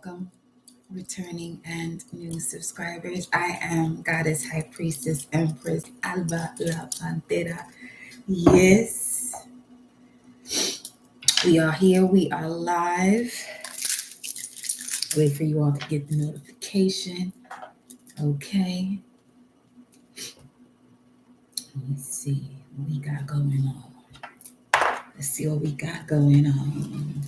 welcome, returning and new subscribers. I am Goddess High Priestess Empress Alba La Pantera. Yes, we are here. We are live. Wait for you all to get the notification. Okay. Let me see what we got going on. Let's see what we got going on.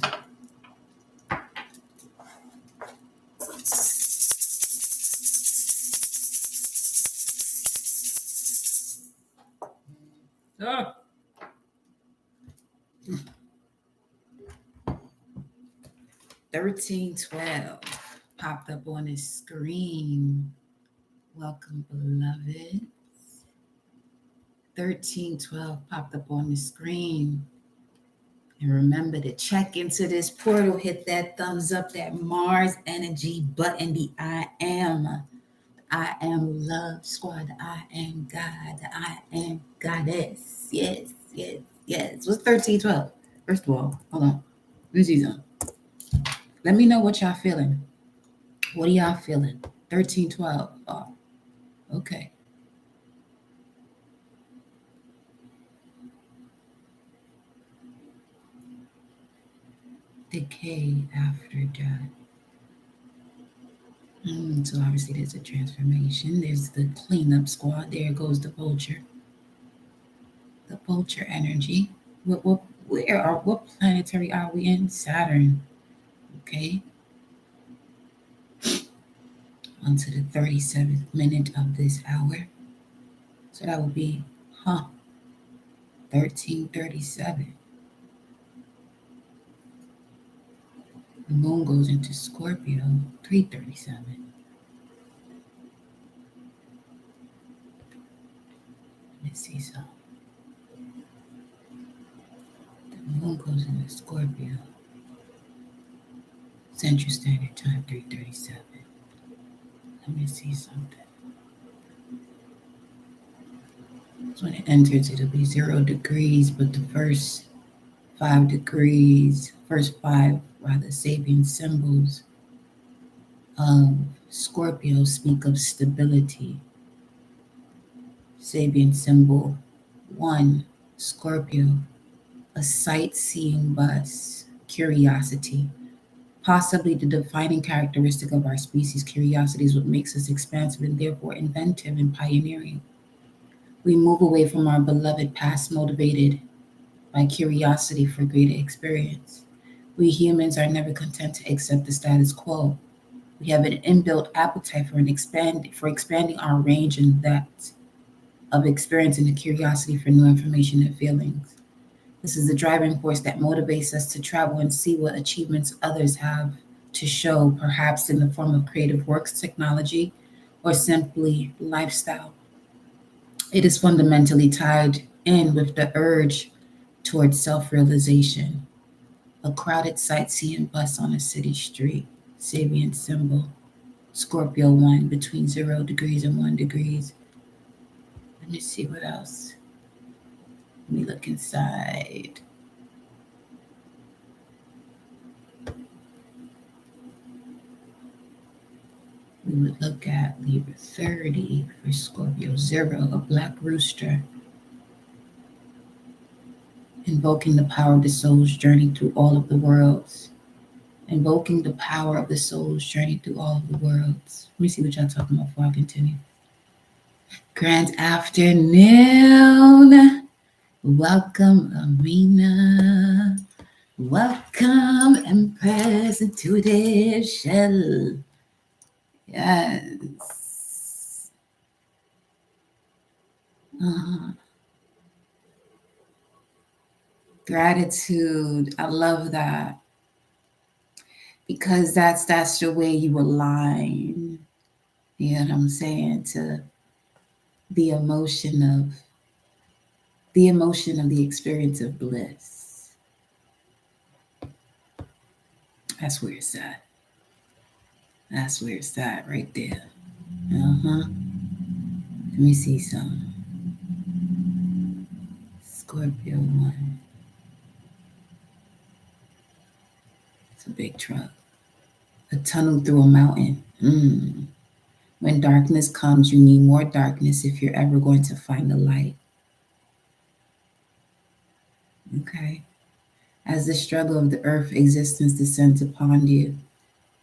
Oh. 1312 popped up on the screen. Welcome, beloved. 1312 popped up on the screen. And remember to check into this portal, hit that thumbs up, that Mars energy button, the I am love squad, I am God, I am goddess. Yes. What's 1312? First of all, hold on. Let me see something. Let me know what y'all feeling. What are y'all feeling? 1312. Oh, okay. Decay after death. So obviously there's a transformation. There's the cleanup squad. There goes the vulture. The vulture energy. What planetary are we in? Saturn. Okay. Onto the 37th minute of this hour. So that would be 1337. The moon goes into Scorpio, 337. Let's see something. The moon goes into Scorpio. Central Standard Time, 337. Let me see something. So when it enters, it'll be 0 degrees, but the first 5 Sabian symbols of Scorpio speak of stability. Sabian symbol 1, Scorpio, a sightseeing bus, curiosity. Possibly the defining characteristic of our species, curiosity is what makes us expansive and therefore inventive and pioneering. We move away from our beloved past motivated by curiosity for greater experience. We humans are never content to accept the status quo. We have an inbuilt appetite for expanding our range and depth of experience and the curiosity for new information and feelings. This is the driving force that motivates us to travel and see what achievements others have to show, perhaps in the form of creative works, technology, or simply lifestyle. It is fundamentally tied in with the urge towards self-realization. A crowded sightseeing bus on a city street, Sabian symbol, Scorpio 1, between 0 degrees and 1 degrees. Let me see what else. Let me look inside. We would look at Libra 30 for Scorpio 0, a black rooster. Invoking the power of the soul's journey through all of the worlds. Invoking the power of the soul's journey through all of the worlds. Let me see what y'all talking about before I continue. Grand afternoon. Welcome, Amina. Welcome, Empress Intuitive Shell. Yes. Gratitude. I love that. Because that's the way you align. You know what I'm saying? To the emotion of the experience of bliss. That's where it's at. That's where it's at right there. Let me see some. Scorpio 1. It's a big truck. A tunnel through a mountain. When darkness comes, you need more darkness if you're ever going to find the light. Okay. As the struggle of the earth existence descends upon you,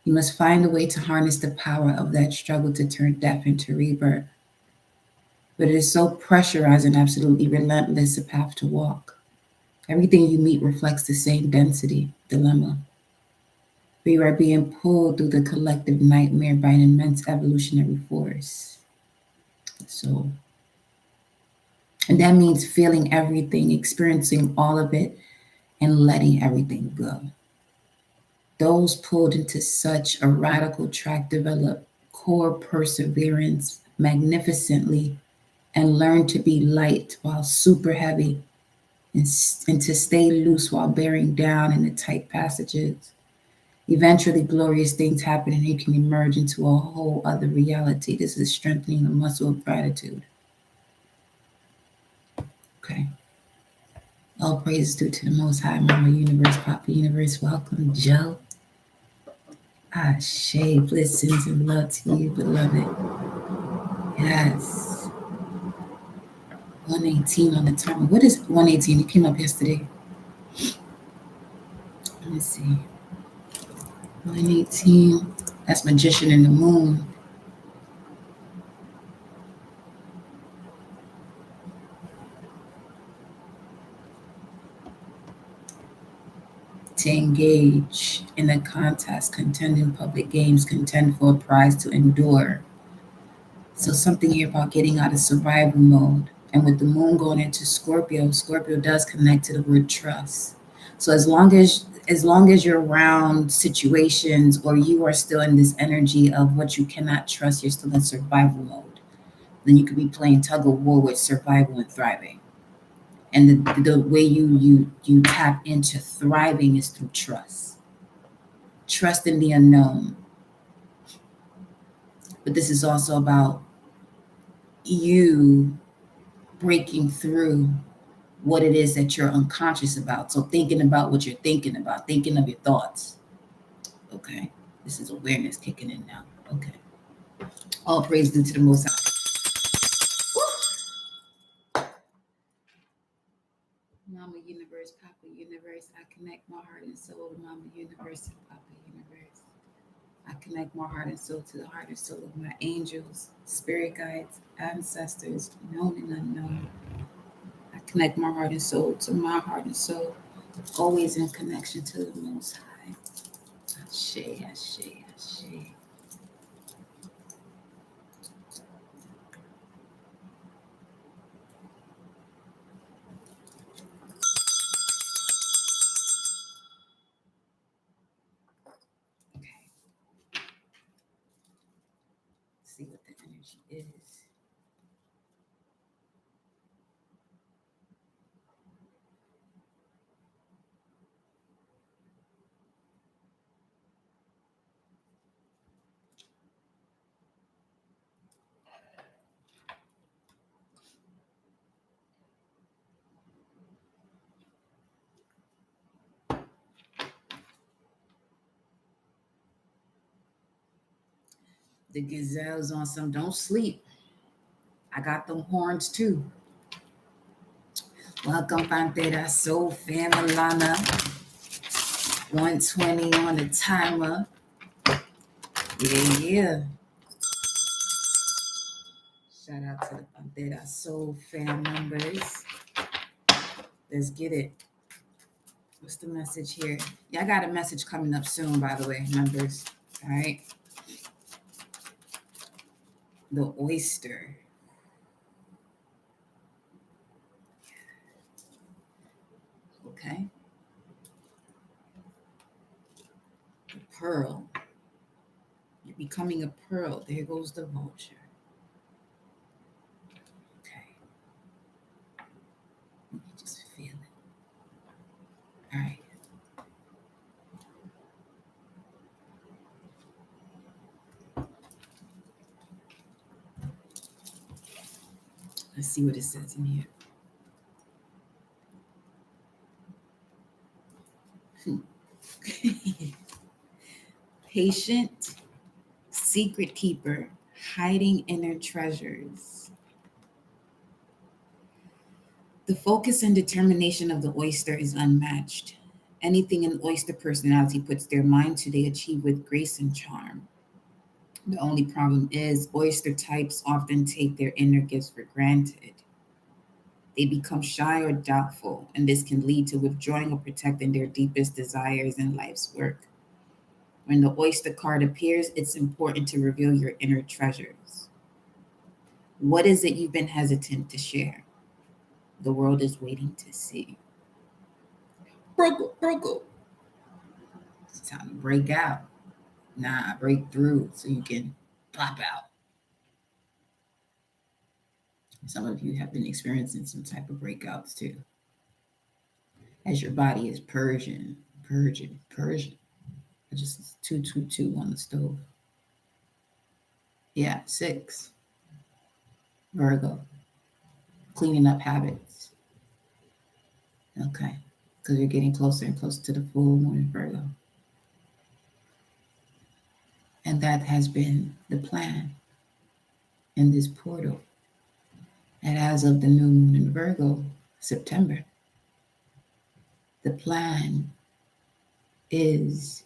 you must find a way to harness the power of that struggle to turn death into rebirth. But it is so pressurized and absolutely relentless a path to walk. Everything you meet reflects the same density, dilemma. For you are being pulled through the collective nightmare by an immense evolutionary force. So, and that means feeling everything, experiencing all of it, and letting everything go. Those pulled into such a radical track develop core perseverance magnificently and learn to be light while super heavy and to stay loose while bearing down in the tight passages. Eventually, glorious things happen and you can emerge into a whole other reality. This is strengthening the muscle of gratitude. Okay. All praise due to the Most High, Mama Universe, Papa Universe. Welcome, Joe. Ashe, blessings and love to you, beloved. Yes. 118 on the timer. What is 118? It came up yesterday. Let me see. 118. That's Magician in the Moon. To engage in a contest, contend in public games, contend for a prize to endure. So something here about getting out of survival mode. And with the moon going into Scorpio, Scorpio does connect to the word trust. So as long as you're around situations or you are still in this energy of what you cannot trust, you're still in survival mode. Then you could be playing tug of war with survival and thriving. And the way you tap into thriving is through trust. Trust in the unknown. But this is also about you breaking through what it is that you're unconscious about. So thinking about what you're thinking about, thinking of your thoughts. Okay. This is awareness kicking in now. Okay. All praise due to the Most High. Mama Universe, Papa Universe. I connect my heart and soul to Mama Universe and Papa Universe. I connect my heart and soul to the heart and soul of my angels, spirit guides, ancestors, known and unknown. I connect my heart and soul to my heart and soul, always in connection to the Most High. Ashe, ashe, ashe. Okay. See what the energy is. The gazelle's on some don't sleep. I got them horns too. Welcome, Pantera Soul Familana. 120 on the timer. Yeah. Shout out to the Pantera Soul fam members. Let's get it. What's the message here? Yeah, I got a message coming up soon, by the way, members. All right. The oyster. Okay. The pearl. You're becoming a pearl. There goes the vulture. Okay. You just feel it. All right. Let's see what it says in here. Patient, secret keeper, hiding inner treasures. The focus and determination of the oyster is unmatched. Anything an oyster personality puts their mind to, they achieve with grace and charm. The only problem is, oyster types often take their inner gifts for granted. They become shy or doubtful, and this can lead to withdrawing or protecting their deepest desires in life's work. When the oyster card appears, it's important to reveal your inner treasures. What is it you've been hesitant to share? The world is waiting to see. Bruggle. It's time to break out. Break through so you can pop out. Some of you have been experiencing some type of breakouts too. As your body is purging. I just 222 on the stove. Yeah, 6. Virgo. Cleaning up habits. Okay. Because you're getting closer and closer to the full moon in Virgo. And that has been the plan in this portal. And as of the new moon in Virgo, September, the plan is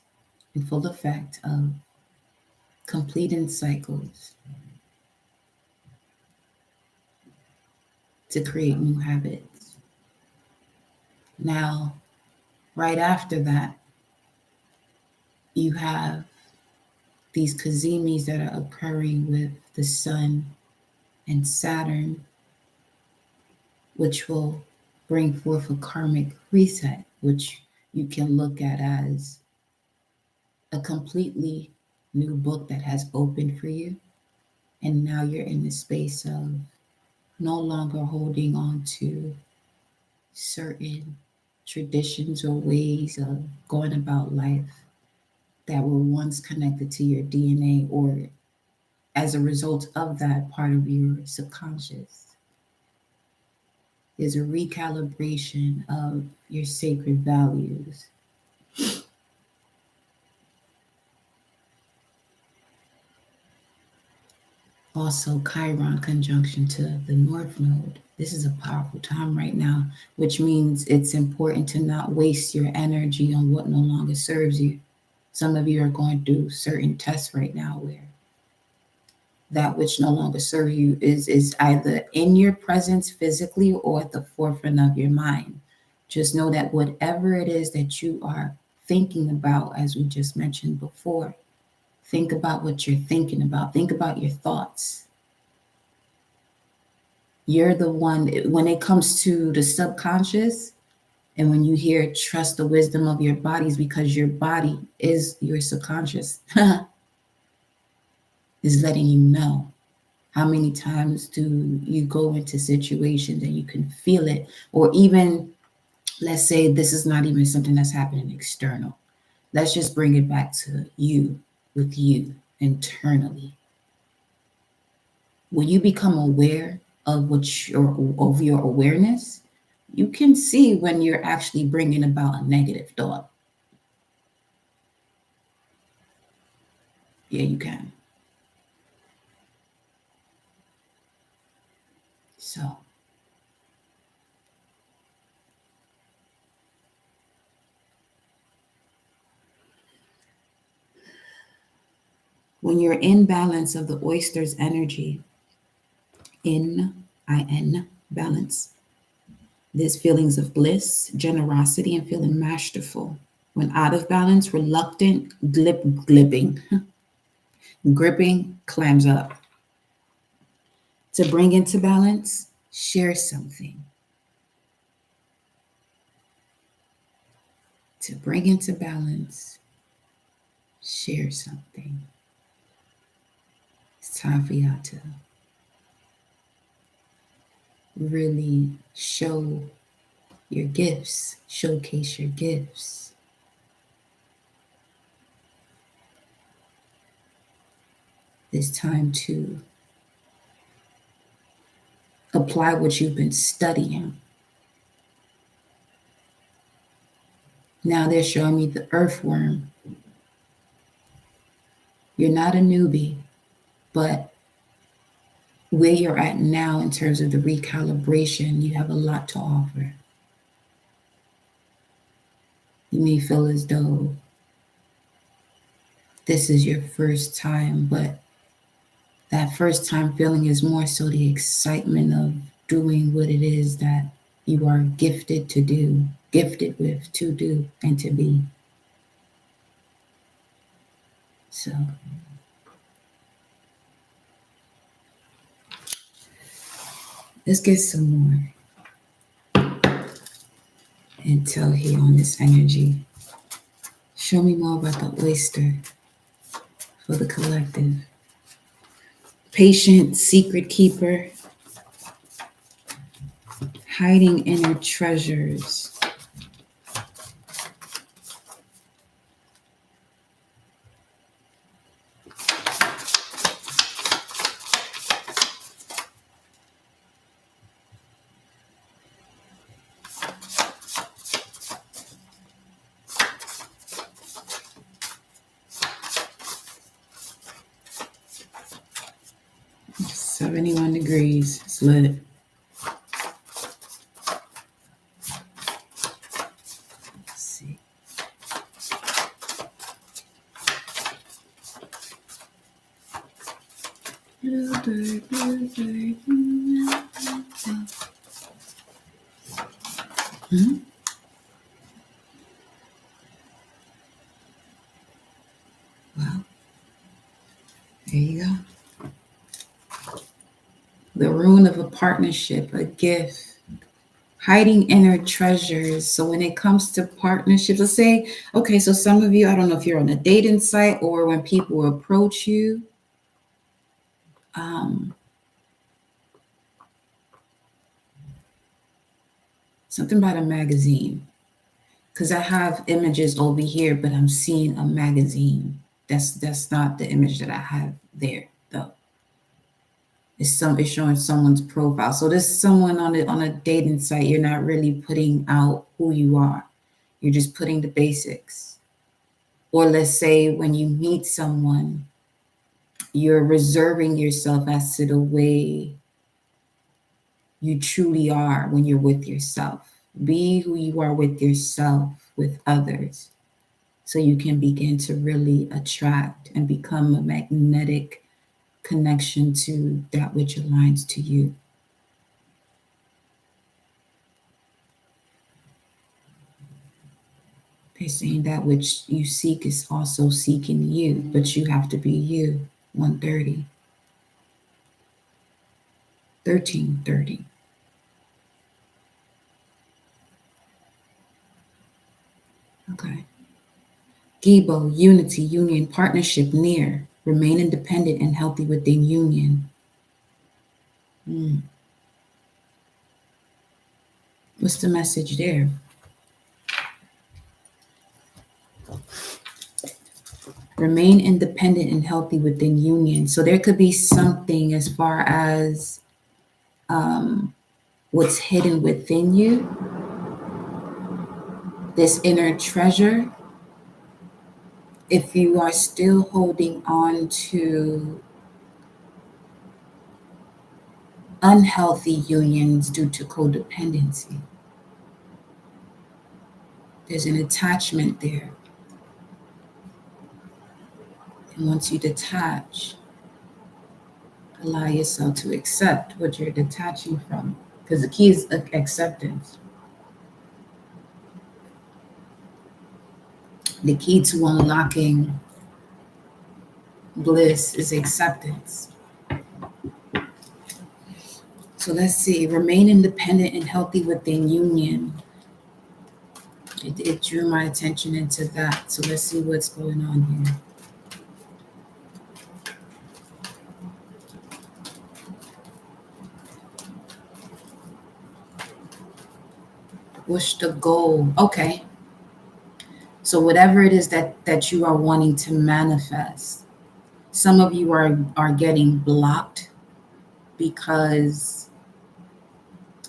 in full effect of completing cycles to create new habits. Now, right after that, you have these kazimis that are occurring with the Sun and Saturn, which will bring forth a karmic reset, which you can look at as a completely new book that has opened for you. And now you're in the space of no longer holding on to certain traditions or ways of going about life that were once connected to your DNA, or as a result of that, part of your subconscious. There's a recalibration of your sacred values. Also, Chiron conjunction to the North Node. This is a powerful time right now, which means it's important to not waste your energy on what no longer serves you. Some of you are going through certain tests right now where that which no longer serves you is either in your presence physically or at the forefront of your mind. Just know that whatever it is that you are thinking about, as we just mentioned before, think about what you're thinking about. Think about your thoughts. You're the one, when it comes to the subconscious, and when you hear trust the wisdom of your bodies, because your body is your subconscious, is letting you know. How many times do you go into situations and you can feel it? Or even, let's say this is not even something that's happening external. Let's just bring it back to you, with you internally. When you become aware of of your awareness, you can see when you're actually bringing about a negative thought. Yeah, you can. So, when you're in balance of the oyster's energy, in balance, there's feelings of bliss, generosity, and feeling masterful. When out of balance, reluctant, gripping, clams up. To bring into balance, share something. To bring into balance, share something. It's time for y'all to really show your gifts, showcase your gifts. It's time to apply what you've been studying. Now they're showing me the earthworm. You're not a newbie, but where you're at now in terms of the recalibration, you have a lot to offer. You may feel as though this is your first time, but that first time feeling is more so the excitement of doing what it is that you are gifted to do, gifted with to do and to be. So let's get some more intel here on this energy. Show me more about the oyster for the collective. Patient, secret keeper, hiding inner treasures. It's 71 degrees. It's lit. Let's see. Bluebird, bluebird. Well, there you go. The rune of a partnership, a gift, hiding inner treasures. So when it comes to partnerships, let's say, okay, so some of you, I don't know if you're on a dating site or when people approach you, something about a magazine. Because I have images over here, but I'm seeing a magazine. That's not the image that I have there, though. It's showing someone's profile. So this is someone on a dating site. You're not really putting out who you are. You're just putting the basics. Or let's say when you meet someone, you're reserving yourself as to the way you truly are when you're with yourself. Be who you are with yourself, with others, so you can begin to really attract and become a magnetic connection to that which aligns to you. They're saying that which you seek is also seeking you, but you have to be you. 130. 1330. Okay. Gibo, unity, union, partnership, near. Remain independent and healthy within union. What's the message there? Remain independent and healthy within union. So there could be something as far as what's hidden within you, this inner treasure. If you are still holding on to unhealthy unions due to codependency, there's an attachment there. And once you detach, allow yourself to accept what you're detaching from, because the key is acceptance. The key to unlocking bliss is acceptance. So let's see, remain independent and healthy within union. It drew my attention into that. So let's see what's going on here. What's the goal? Okay. So whatever it is that you are wanting to manifest, some of you are getting blocked because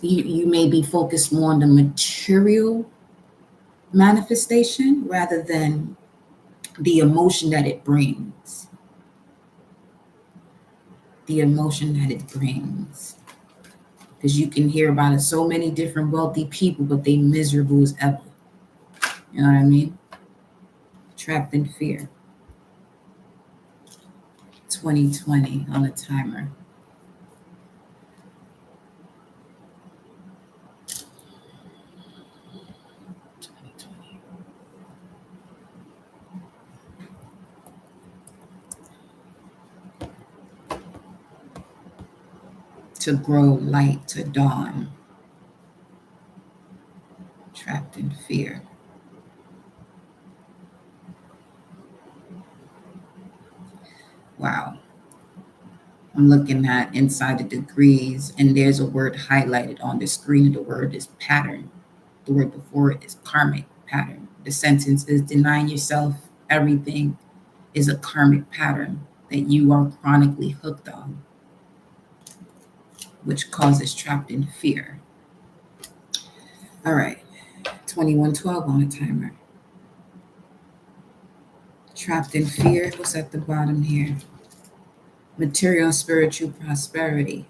you may be focused more on the material manifestation rather than the emotion that it brings. the emotion that it brings. Because you can hear about it, so many different wealthy people, but they miserable as ever. You know what I mean? Trapped in fear. 2020 on the timer. To grow light to dawn. Trapped in fear. Wow. I'm looking at inside the degrees, and there's a word highlighted on the screen. The word is pattern. The word before it is karmic pattern. The sentence is denying yourself everything is a karmic pattern that you are chronically hooked on, which causes trapped in fear. All right, 2112 on the timer. Trapped in fear. What's at the bottom here? Material and spiritual prosperity.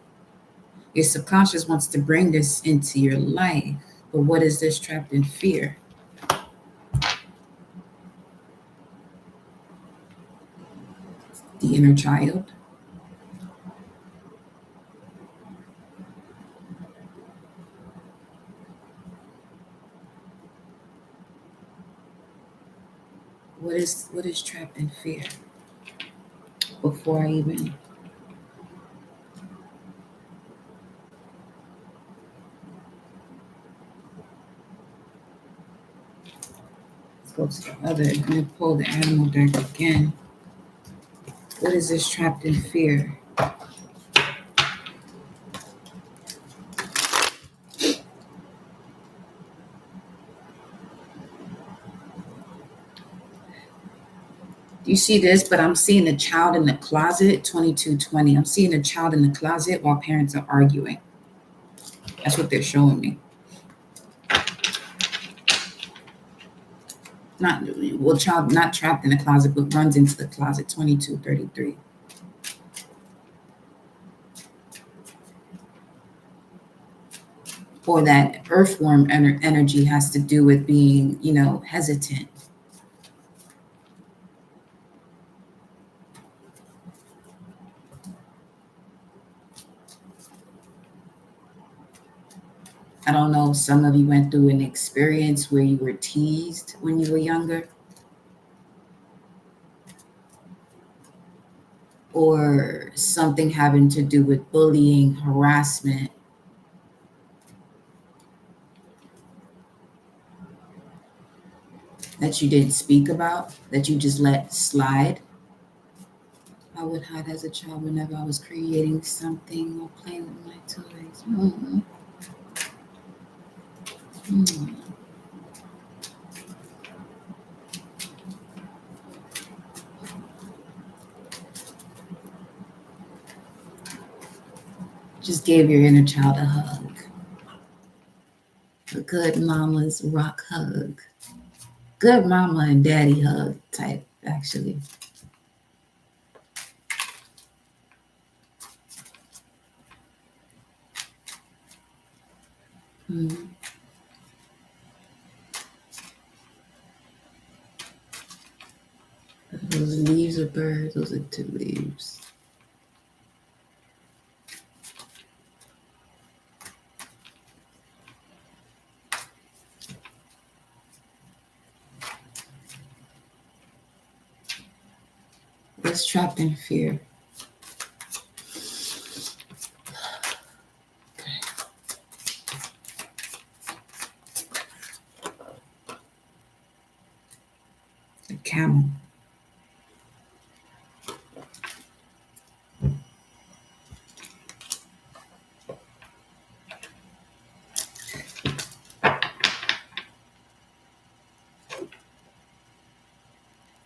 Your subconscious wants to bring this into your life, but what is this trapped in fear? The inner child. What is trapped in fear? Before I even let's go to the other. I'm gonna pull the animal deck again. What is this trapped in fear? You see this, but I'm seeing a child in the closet, 2220. I'm seeing a child in the closet while parents are arguing. That's what they're showing me. Child not trapped in the closet, but runs into the closet, 2233. Or that earthworm energy has to do with being, hesitant. I don't know, some of you went through an experience where you were teased when you were younger. Or something having to do with bullying, harassment. That you didn't speak about, that you just let slide. I would hide as a child whenever I was creating something or playing with my toys. Just gave your inner child a hug. A good mama's rock hug. Good mama and daddy hug type, actually. Those leaves are birds. Those are two leaves. What's trapped in fear? The camel.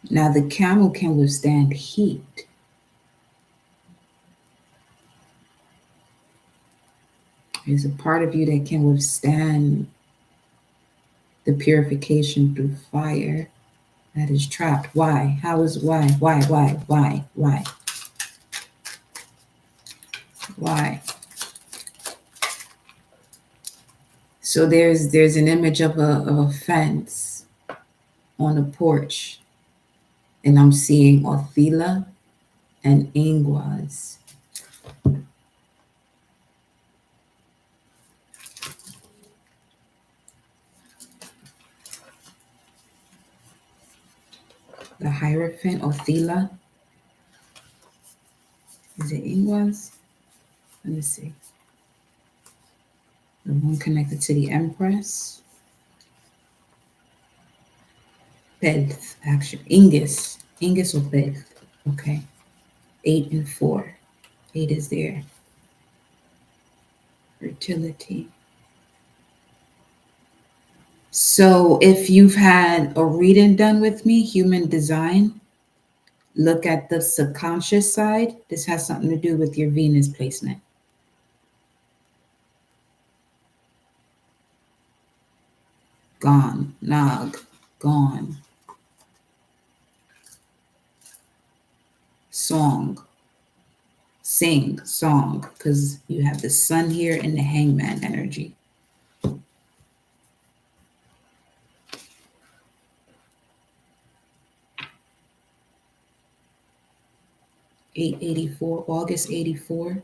Now the camel can withstand heat. There's a part of you that can withstand the purification through fire that is trapped. Why? Why? Why? So there's an image of a fence on a porch, and I'm seeing Othila and Ingwaz. The Hierophant, Othila. Is it Ingwaz? Let me see. The one connected to the Empress. Beth, actually. Ingus. Ingus or Beth. Okay. 8 and 4. 8 is there. Fertility. So if you've had a reading done with me, human design, look at the subconscious side. This has something to do with your Venus placement. Gone. Nog. Gone. Song. Sing. Song. Because you have the sun here and the hangman energy. 884, August 84.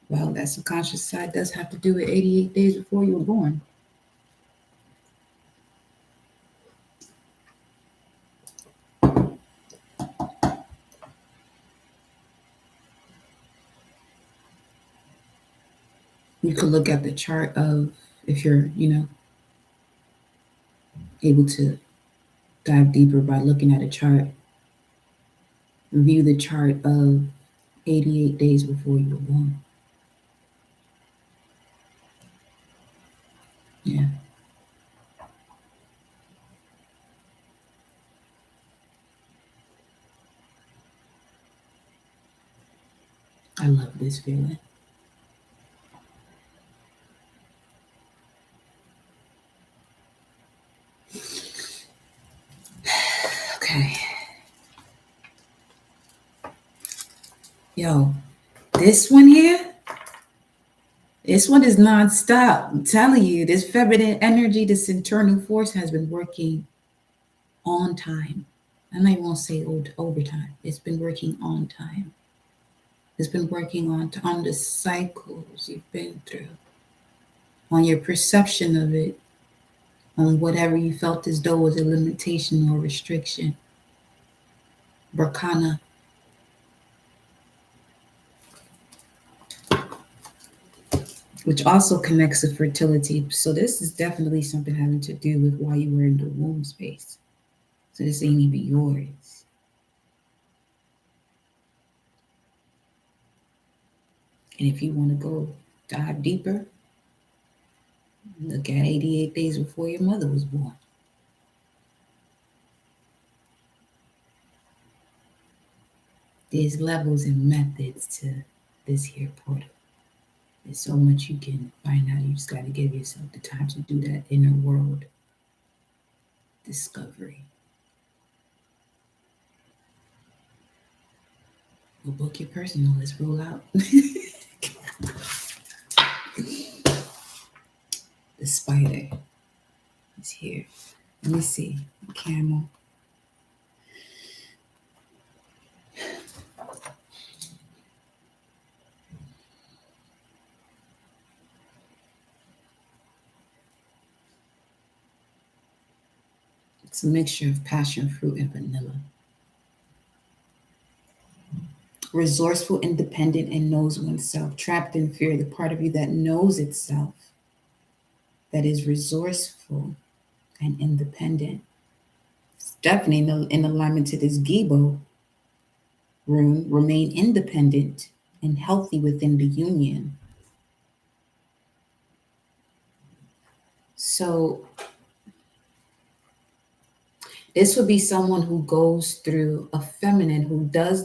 Well, that subconscious side does have to do with 88 days before you were born. You could look at the chart of, if you're, able to dive deeper by looking at a chart, review the chart of 88 days before you were born. Yeah. I love this feeling. Okay. Yo, this one here, this one is nonstop. I'm telling you, this feminine energy, this internal force has been working on time. I might won't say overtime. It's been working on time. It's been working on the cycles you've been through, on your perception of it, on whatever you felt as though was a limitation or restriction. Berkana. Which also connects to fertility. So this is definitely something having to do with why you were in the womb space. So this ain't even yours. And if you want to go dive deeper, look at 88 days before your mother was born. There's levels and methods to this here portal. There's so much you can find out. You just got to give yourself the time to do that inner world discovery. We'll book your personal. Let's roll out. The spider is here. Let me see. Camel. It's a mixture of passion fruit and vanilla. Resourceful, independent, and knows oneself. Trapped in fear, the part of you that knows itself, that is resourceful and independent. It's definitely in alignment to this Gibo rune. Remain independent and healthy within the union. So this would be someone who goes through a feminine, who goes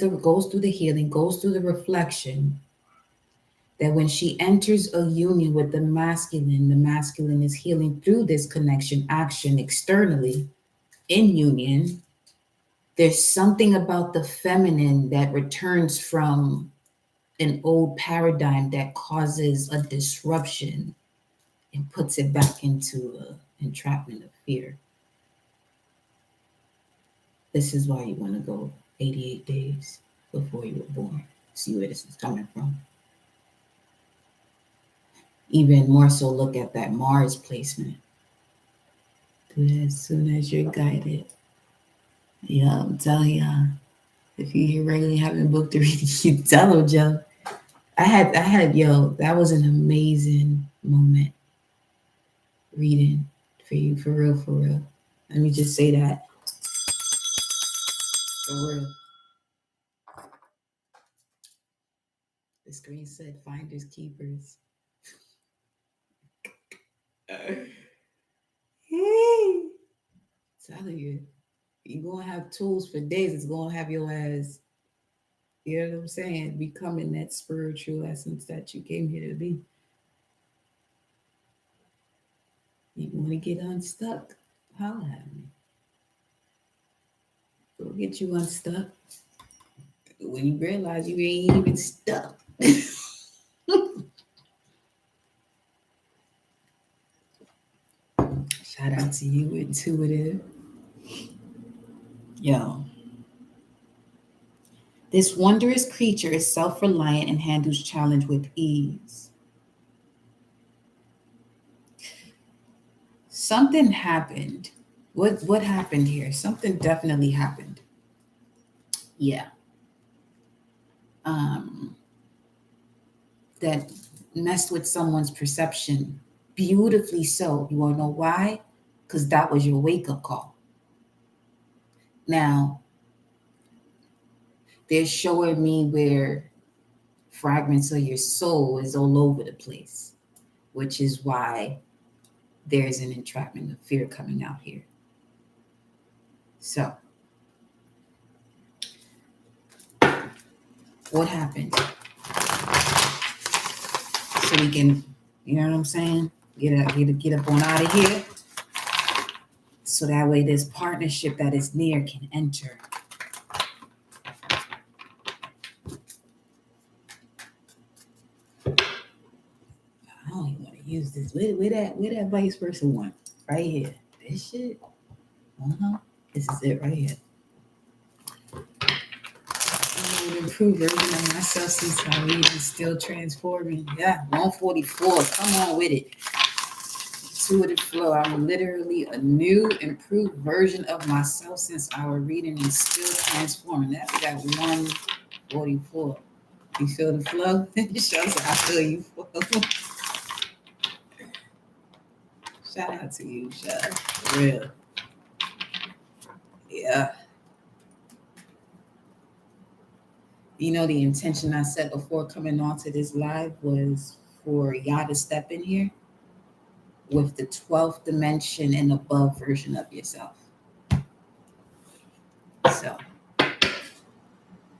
through the healing, goes through the reflection, that when she enters a union with the masculine is healing through this connection, action externally in union, There's something about the feminine that returns from an old paradigm that causes a disruption and puts it back into an entrapment of fear. This is why you want to go 88 days before you were born. See where this is coming from. Even more so, look at that Mars placement. Do that as soon as you're guided. Yeah, I'm telling y'all. If you regularly haven't booked a reading, you tell them, Joe. Yo, that was an amazing moment reading for you, for real, for real. Let me just say that. For real. The screen said finders keepers. Telling you, you're gonna have tools for days. It's gonna have your ass, you know what I'm saying, becoming that spiritual essence that you came here to be. You wanna get unstuck? Holla at me. Go get you unstuck. When you realize you ain't even stuck. Shout out to you, intuitive. Yo. This wondrous creature is self-reliant and handles challenge with ease. Something happened. What happened here? Something definitely happened. Yeah. That messed with someone's perception beautifully so. You want to know why? Because that was your wake-up call. Now, they're showing me where fragments of your soul is all over the place, which is why there's an entrapment of fear coming out here. So, what happened? So we can, you know what I'm saying? Get up on out of here. So that way this partnership that is near can enter. I don't even want to use this. Where that vice versa one? Right here. This shit. This is it right here. Improved version of myself since I read is still transforming. Yeah, 144. Come on with it. Intuitive flow. I'm literally a new, improved version of myself since our reading is still transforming. That we got 144. You feel the flow? It shows I feel you flow. Shout out to you, Shad. For real. Yeah. You know, the intention I set before coming on to this live was for y'all to step in here with the 12th dimension and above version of yourself. So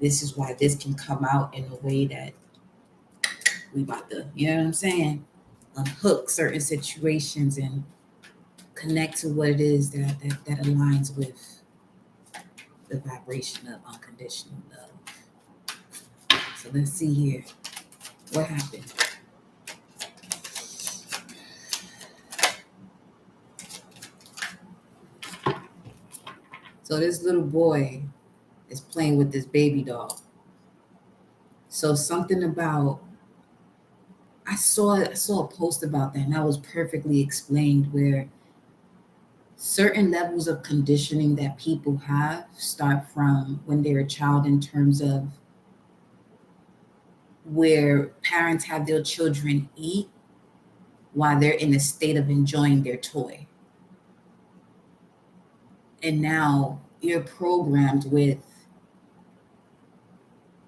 this is why this can come out in a way that we about to, you know what I'm saying, unhook certain situations and connect to what it is that aligns with the vibration of unconditional love. So let's see here. What happened? So this little boy is playing with this baby doll. So something about, I saw a post about that, and that was perfectly explained, where certain levels of conditioning that people have start from when they're a child, in terms of where parents have their children eat while they're in a state of enjoying their toy. And now you're programmed with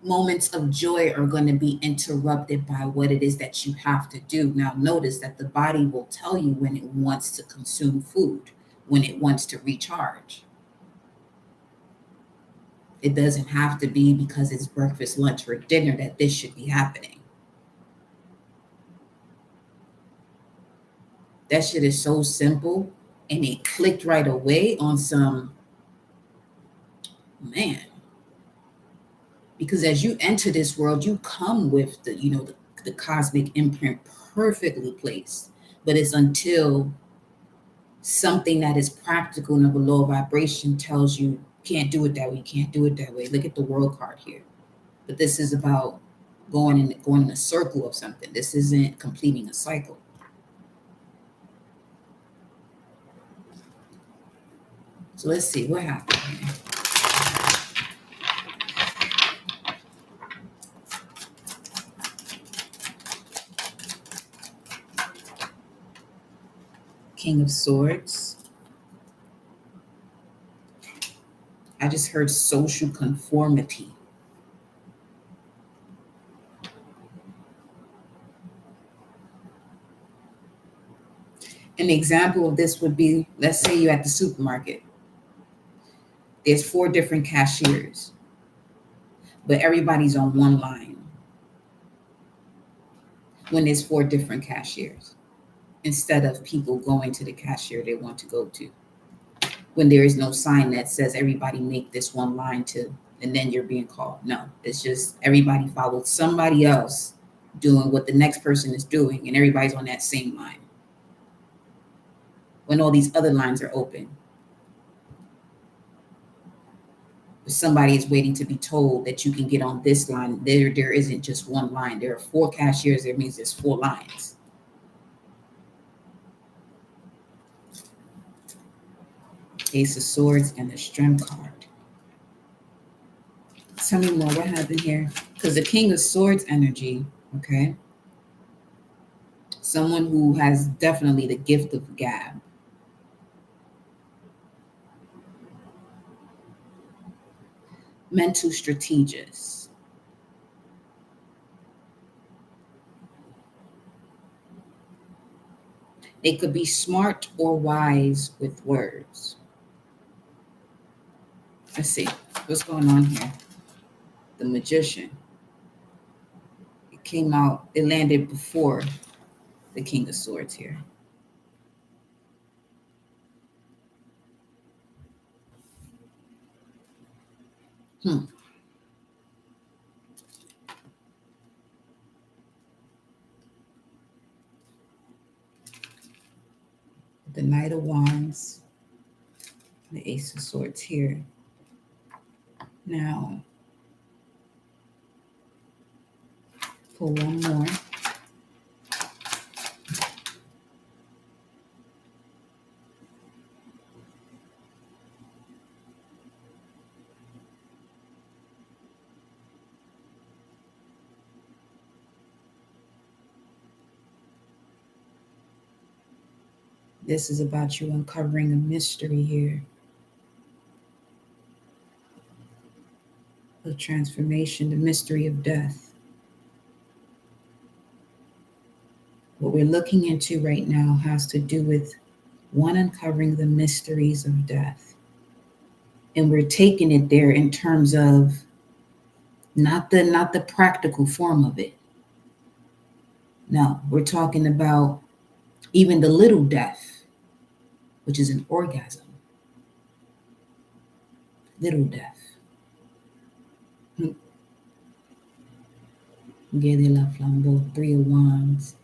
moments of joy are going to be interrupted by what it is that you have to do. Now, notice that the body will tell you when it wants to consume food, when it wants to recharge. It doesn't have to be because it's breakfast, lunch, or dinner that this should be happening. That shit is so simple, and it clicked right away on some Man, because as you enter this world, you come with the cosmic imprint perfectly placed. But it's until something that is practical and of a low vibration tells you can't do it that way, can't do it that way. Look at the world card here. But this is about going in a circle of something. This isn't completing a cycle. So let's see what happened here. King of Swords. I just heard social conformity. An example of this would be, let's say you're at the supermarket. There's 4 different cashiers, but everybody's on one line when there's 4 different cashiers, instead of people going to the cashier they want to go to. When there is no sign that says everybody make this one line to, and then you're being called. No, it's just everybody follows somebody else doing what the next person is doing, and everybody's on that same line when all these other lines are open. But somebody is waiting to be told that you can get on this line. There isn't just one line. There are 4 cashiers. That means there's 4 lines. Ace of Swords and the Strength card. Tell me more. What happened here? Because the King of Swords energy, okay? Someone who has definitely the gift of gab. Mental strategist. They could be smart or wise with words. Let's see. What's going on here? The Magician. It came out, it landed before the King of Swords here. The Knight of Wands, the Ace of Swords here. Now, pull one more. This is about you uncovering a mystery here. Of transformation, the mystery of death. What we're looking into right now has to do with one, uncovering the mysteries of death. And we're taking it there in terms of not the practical form of it. No, we're talking about even the little death, which is an orgasm. Little death. Guerre de la Flambeau, 3 of Wands.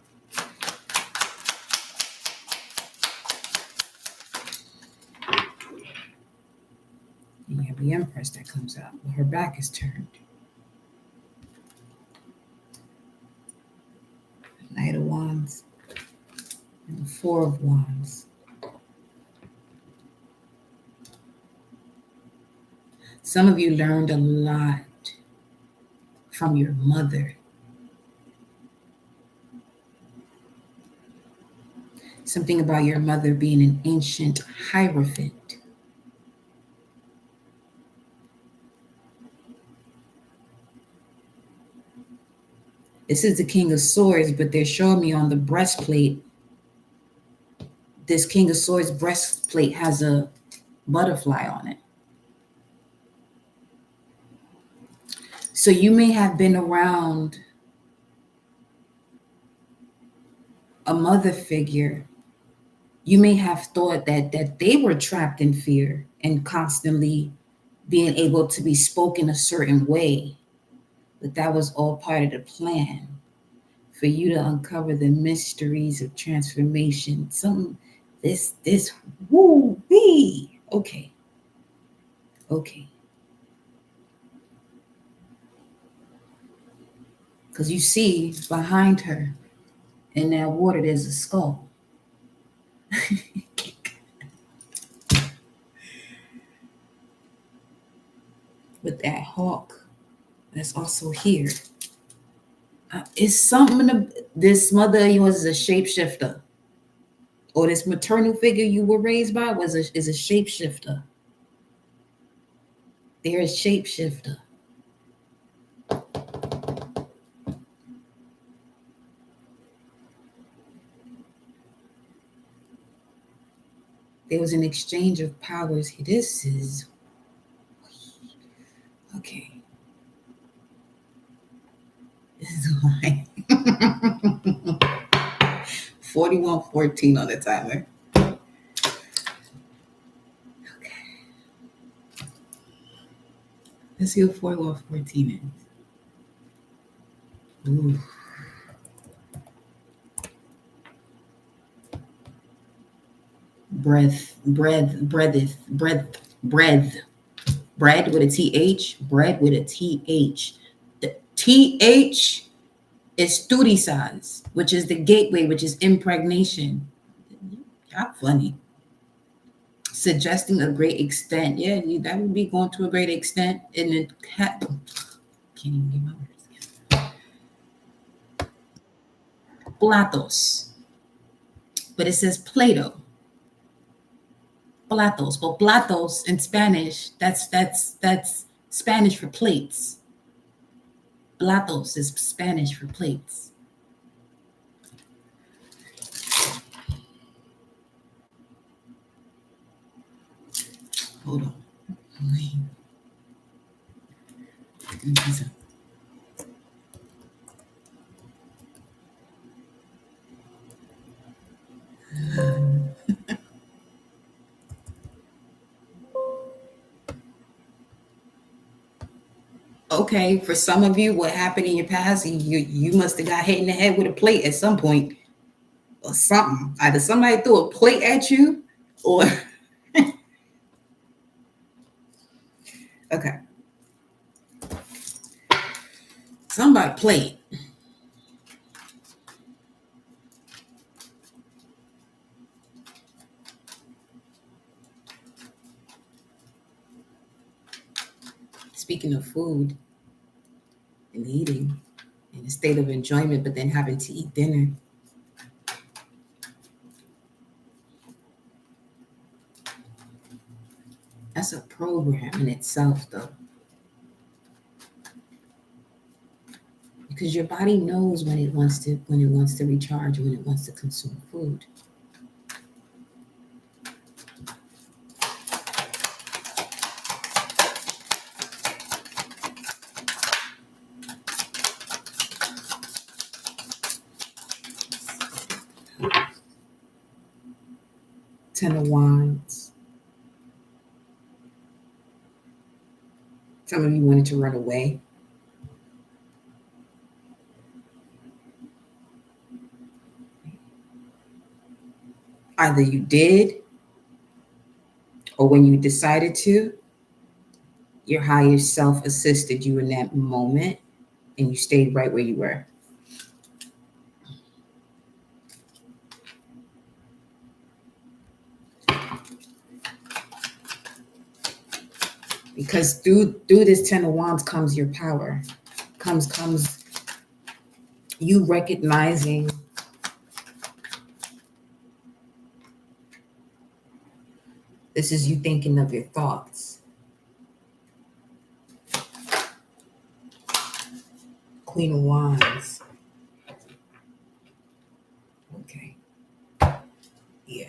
And you have the Empress that comes out, but her back is turned. Knight of Wands and the 4 of Wands. Some of you learned a lot from your mother. Something about your mother being an ancient hierophant. This is the King of Swords, but they're showing me on the breastplate, this King of Swords breastplate has a butterfly on it. So you may have been around a mother figure. You may have thought that they were trapped in fear and constantly being able to be spoken a certain way. But that was all part of the plan for you to uncover the mysteries of transformation. This, woo wee. Okay. Okay. Because you see behind her in that water, there's a skull. With that hawk that's also here. It's something this mother of yours is a shapeshifter. Or this maternal figure you were raised by is a shapeshifter. They're a shapeshifter. There was an exchange of powers. This is okay. This is why 4114 on the timer. Okay. Let's see what 4114 is. Ooh. Breath with a TH, bread with a TH. The TH is studicise, which is the gateway, which is impregnation. Y'all funny. Suggesting a great extent. Yeah, that would be going to a great extent. And it can't even get my words. Platos. But it says Plato. Platos. But platos in Spanish, that's Spanish for plates. Platos is Spanish for plates. Hold on. Okay, for some of you, what happened in your past, you must have got hit in the head with a plate at some point or something. Either somebody threw a plate at you or okay. Somebody plate. Speaking of food and eating in a state of enjoyment, but then having to eat dinner. That's a program in itself, though. Because your body knows when it wants to recharge, when it wants to consume food. Ten of Wands. Some of you wanted to run away. Either you did, or when you decided to, your higher self assisted you in that moment and you stayed right where you were. Because through this Ten of Wands comes your power, comes you recognizing this is you thinking of your thoughts. Queen of Wands. Okay. Yeah.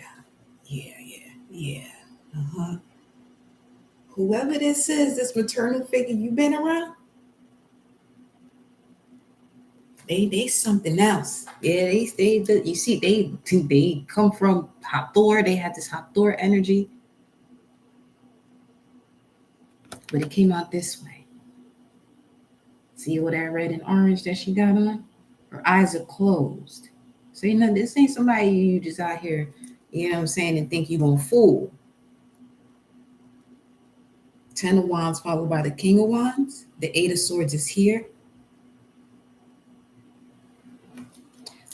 Whoever this is, this maternal figure you've been around, they something else. Yeah, they you see, they come from Hathor. They had this Hathor energy. but it came out this way. See all that red and orange that she got on? Her eyes are closed. So you know, this ain't somebody you just out here, you know what I'm saying, and think you gonna fool. 10 of Wands followed by the King of Wands. The Eight of Swords is here.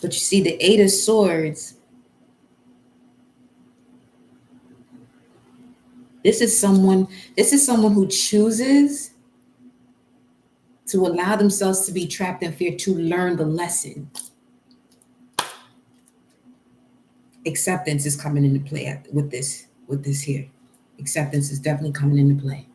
But you see, the Eight of Swords, this is someone who chooses to allow themselves to be trapped in fear to learn the lesson. Acceptance is coming into play with this here. Acceptance is definitely coming into play.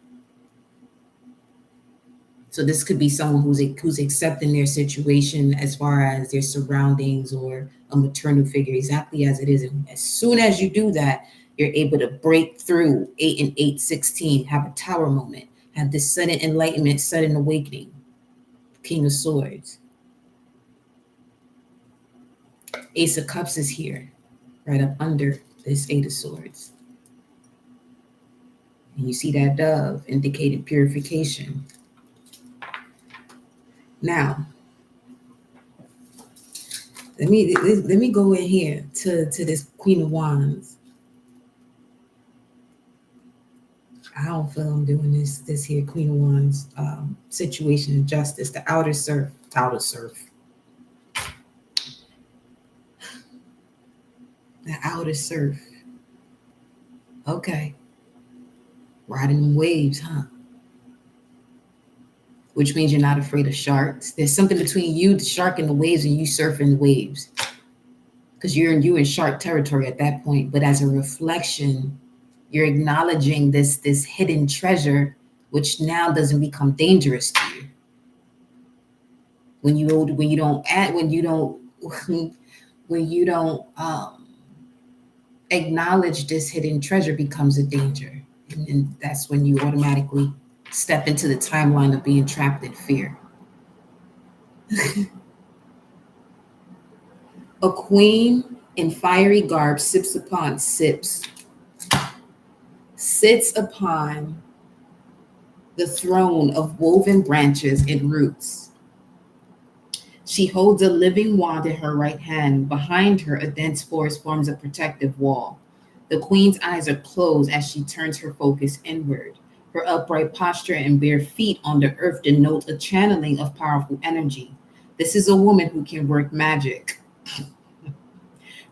So this could be someone who's accepting their situation as far as their surroundings or a maternal figure exactly as it is. And as soon as you do that, you're able to break through 8 and 8, 16, have a tower moment, have this sudden enlightenment, sudden awakening. King of Swords. Ace of Cups is here, right up under this Eight of Swords. And you see that dove indicating purification. Now, let me go in here to this Queen of Wands. I don't feel I'm doing this here Queen of Wands situation of justice. The outer serf. The outer serf. Okay. Riding waves, huh? Which means you're not afraid of sharks. There's something between you, the shark, and the waves, and you surfing the waves. Because you're in shark territory at that point. But as a reflection, you're acknowledging this hidden treasure, which now doesn't become dangerous to you. When you don't acknowledge this hidden treasure becomes a danger, and that's when you automatically step into the timeline of being trapped in fear. A queen in fiery garb sits upon the throne of woven branches and roots. She holds a living wand in her right hand. Behind her, a dense forest forms a protective wall. The queen's eyes are closed as she turns her focus inward. Her upright posture and bare feet on the earth denote a channeling of powerful energy. This is a woman who can work magic.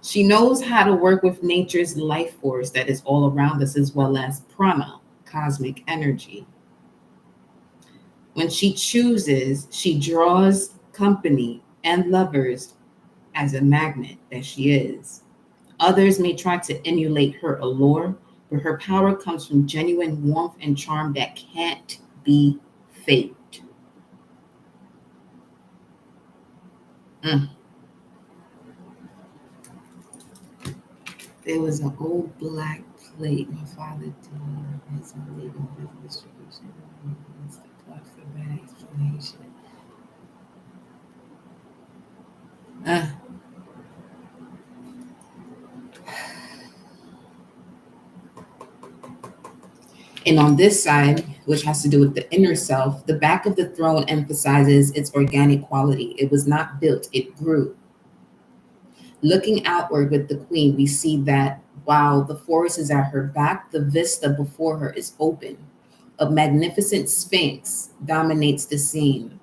She knows how to work with nature's life force that is all around us, as well as prana, cosmic energy. When she chooses, she draws company and lovers as a magnet that she is. Others may try to emulate her allure, but her power comes from genuine warmth and charm that can't be faked. There was an old black plate my father did. His illegal distribution. For bad explanation. And on this side, which has to do with the inner self, the back of the throne emphasizes its organic quality. It was not built, it grew. Looking outward with the queen, we see that while the forest is at her back, the vista before her is open. A magnificent sphinx dominates the scene.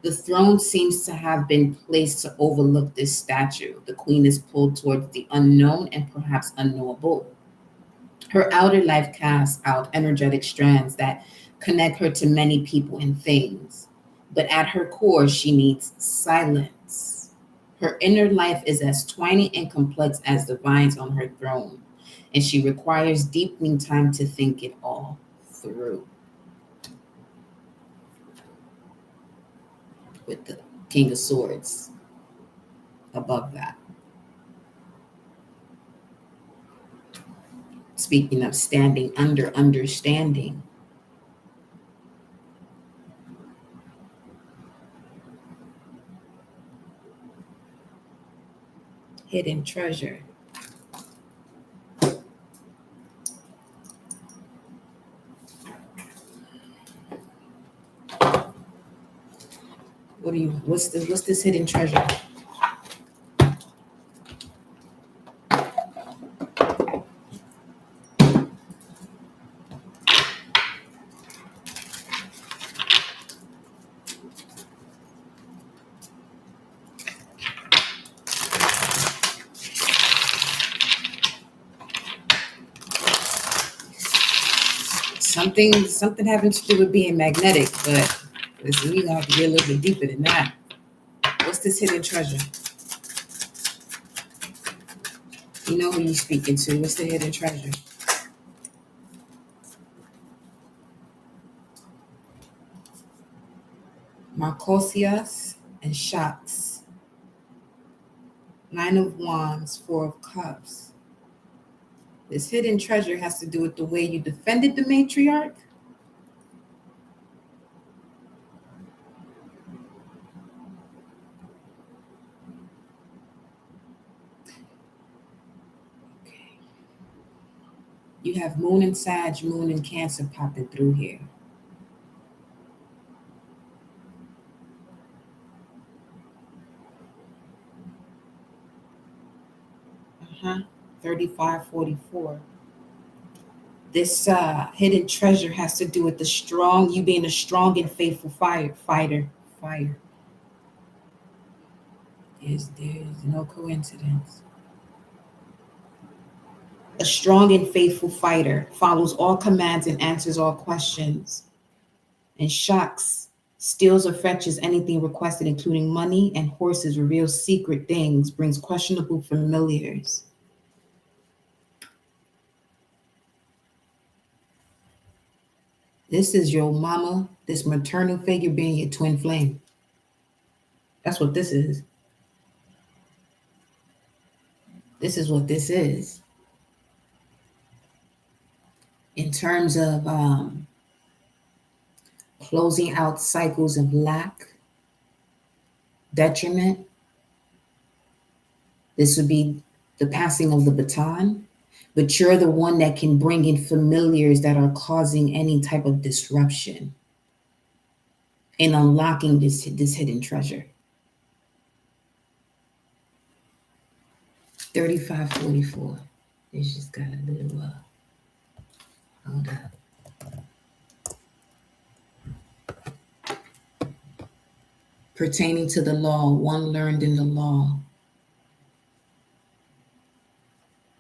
The throne seems to have been placed to overlook this statue. The queen is pulled towards the unknown and perhaps unknowable. Her outer life casts out energetic strands that connect her to many people and things. But at her core, she needs silence. Her inner life is as tiny and complex as the vines on her throne, and she requires deepening time to think it all through. With the King of Swords above that. Speaking of standing under understanding, hidden treasure. What's this hidden treasure? Something having to do with being magnetic, but listen, we gonna have to get a little bit deeper than that. What's this hidden treasure? You know who you're speaking to. What's the hidden treasure? Marcosius and Shots. Nine of Wands, Four of Cups. This hidden treasure has to do with the way you defended the matriarch. Okay. You have Moon and Sag, Moon and Cancer popping through here. Uh-huh. 3544. This hidden treasure has to do with you being a strong and faithful fighter. Fire. There's no coincidence. A strong and faithful fighter follows all commands and answers all questions. And shocks, steals or fetches anything requested, including money and horses, reveals secret things, brings questionable familiars. This is your mama, this maternal figure being your twin flame. That's what this is. This is what this is. In terms of closing out cycles of lack, detriment, this would be the passing of the baton, but you're the one that can bring in familiars that are causing any type of disruption and unlocking this hidden treasure. 3544. It's just got a little hold up. Pertaining to the law, one learned in the law,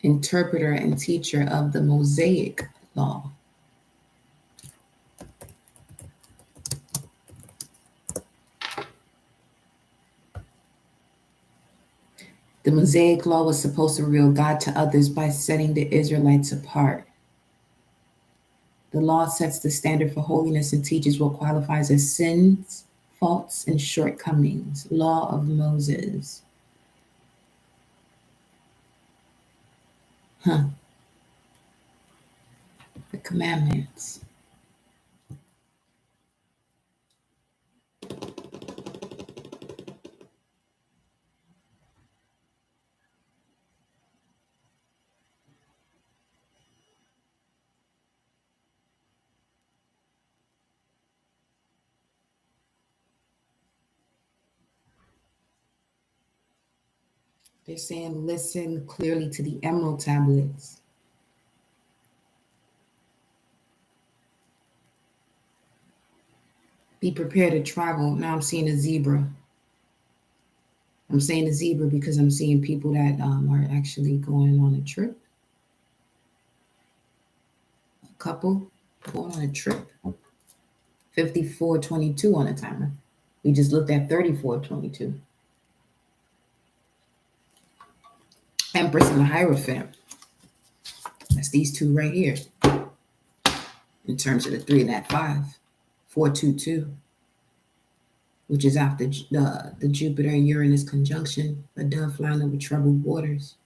interpreter and teacher of the Mosaic law. The Mosaic law was supposed to reveal God to others by setting the Israelites apart. The law sets the standard for holiness and teaches what qualifies as sins, faults, and shortcomings. Law of Moses. The commandments. They're saying listen clearly to the emerald tablets. Be prepared to travel. Now I'm seeing a zebra. I'm saying a zebra because I'm seeing people that are actually going on a trip. A couple going on a trip. 5422 on the timer. We just looked at 3422. Empress and the Hierophant. That's these two right here. In terms of the 3 and that 5. 422. Which is after the Jupiter and Uranus conjunction, a dove flying over troubled waters.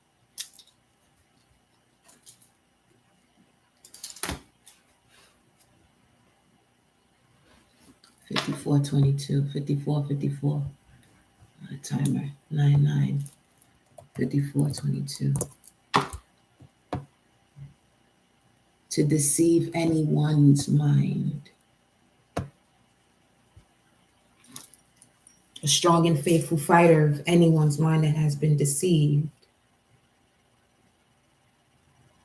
Fifty-four 22, 54 on the timer, 99, 54 22. To deceive anyone's mind. a strong and faithful fighter of anyone's mind that has been deceived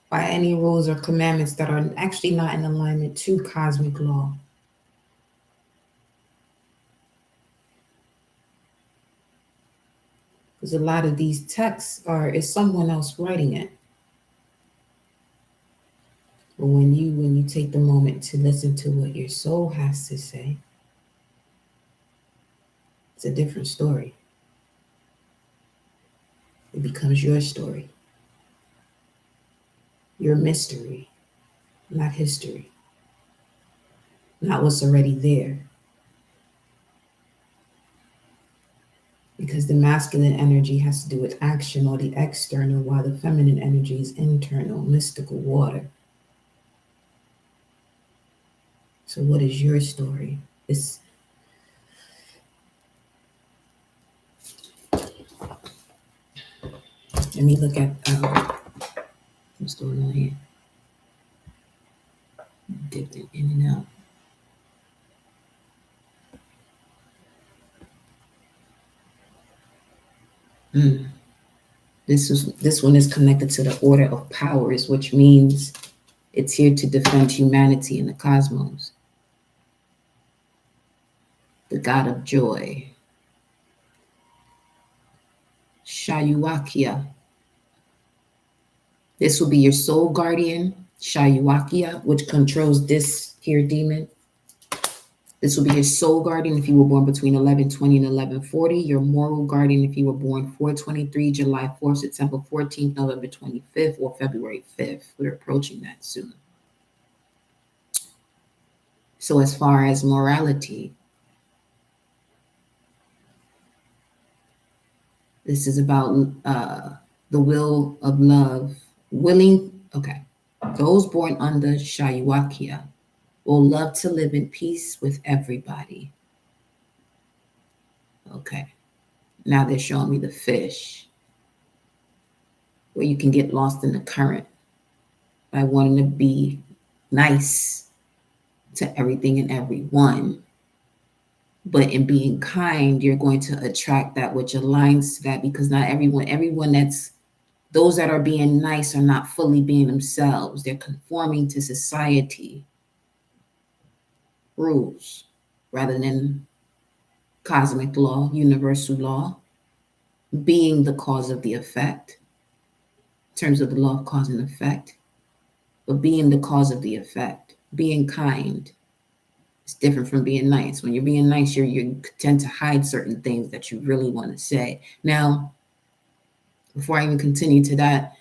by any rules or commandments that are actually not in alignment to cosmic law. Because a lot of these texts is someone else writing it. But when you take the moment to listen to what your soul has to say, it's a different story. It becomes your story, your mystery, not history, not what's already there. Because the masculine energy has to do with action or the external, while the feminine energy is internal, mystical water. So what is your story? Let me look at what's going on here. Dipped it in and out. This one is connected to the order of powers, which means it's here to defend humanity in the cosmos. The god of joy, Shayuakia. This will be your soul guardian, Shayuakia, which controls this here demon. This will be your soul guardian if you were born between 1120 and 1140. Your moral guardian if you were born 423, July 4th, September 14th, November 25th, or February 5th. We're approaching that soon. So as far as morality, this is about the will of love. Those born under Shayuakia will love to live in peace with everybody. Okay. Now they're showing me the fish, where you can get lost in the current by wanting to be nice to everything and everyone. But in being kind, you're going to attract that which aligns to that, because not everyone those that are being nice are not fully being themselves. They're conforming to society rules rather than cosmic law, universal law, being the cause of the effect, in terms of the law of cause and effect, but being the cause of the effect, being kind. It's different from being nice. When you're being nice, you tend to hide certain things that you really want to say. Now, before I even continue to that,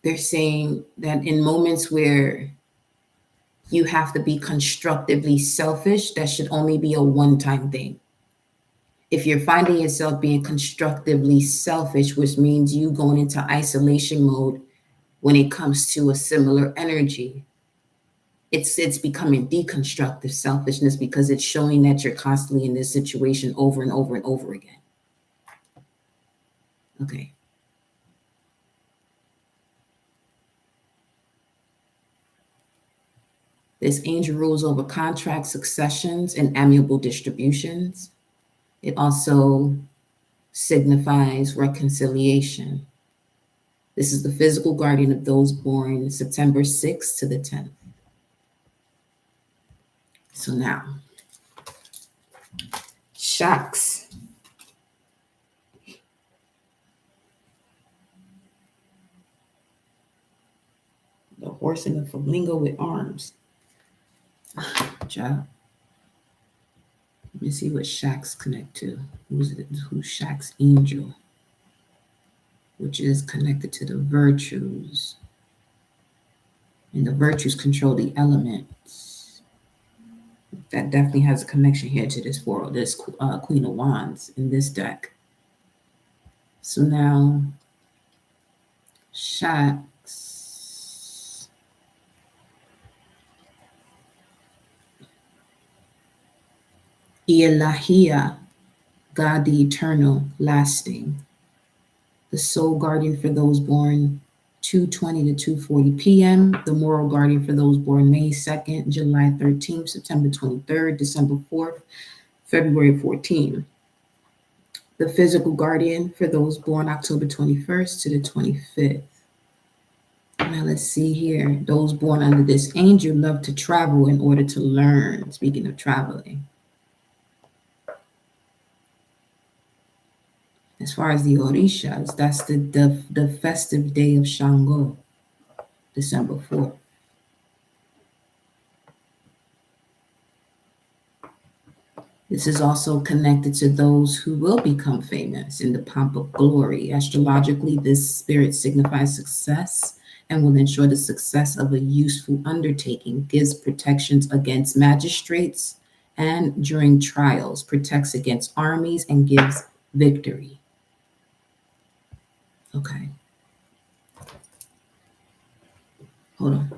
they're saying that in moments where you have to be constructively selfish, that should only be a one-time thing. If you're finding yourself being constructively selfish, which means you going into isolation mode when it comes to a similar energy, it's becoming deconstructive selfishness, because it's showing that you're constantly in this situation over and over and over again. Okay. This angel rules over contracts, successions, and amiable distributions. It also signifies reconciliation. This is the physical guardian of those born September 6th to the 10th. So now, shocks. The horse and the flamingo with arms. Job. Let me see what Shaq's connect to. Who's Shaq's angel? Which is connected to the virtues. And the virtues control the elements. That definitely has a connection here to this world, this Queen of Wands in this deck. So now, Shaq's. Ilahia, God the eternal, lasting. The soul guardian for those born 2:20 to 2:40 p.m. The moral guardian for those born May 2nd, July 13th, September 23rd, December 4th, February 14th. The physical guardian for those born October 21st to the 25th. Now let's see here. Those born under this angel love to travel in order to learn. Speaking of traveling. As far as the Orishas, that's the festive day of Shango, December 4th. This is also connected to those who will become famous in the pomp of glory. Astrologically, this spirit signifies success and will ensure the success of a useful undertaking, gives protections against magistrates and during trials, protects against armies, and gives victory. Okay, hold on.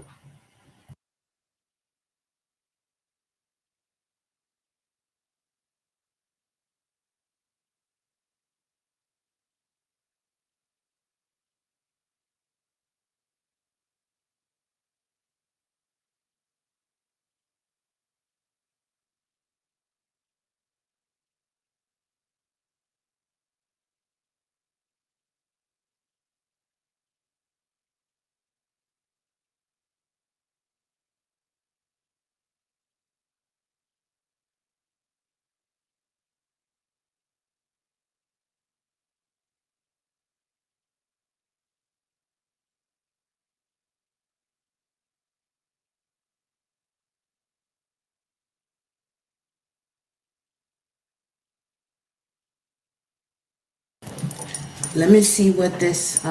Let me see what is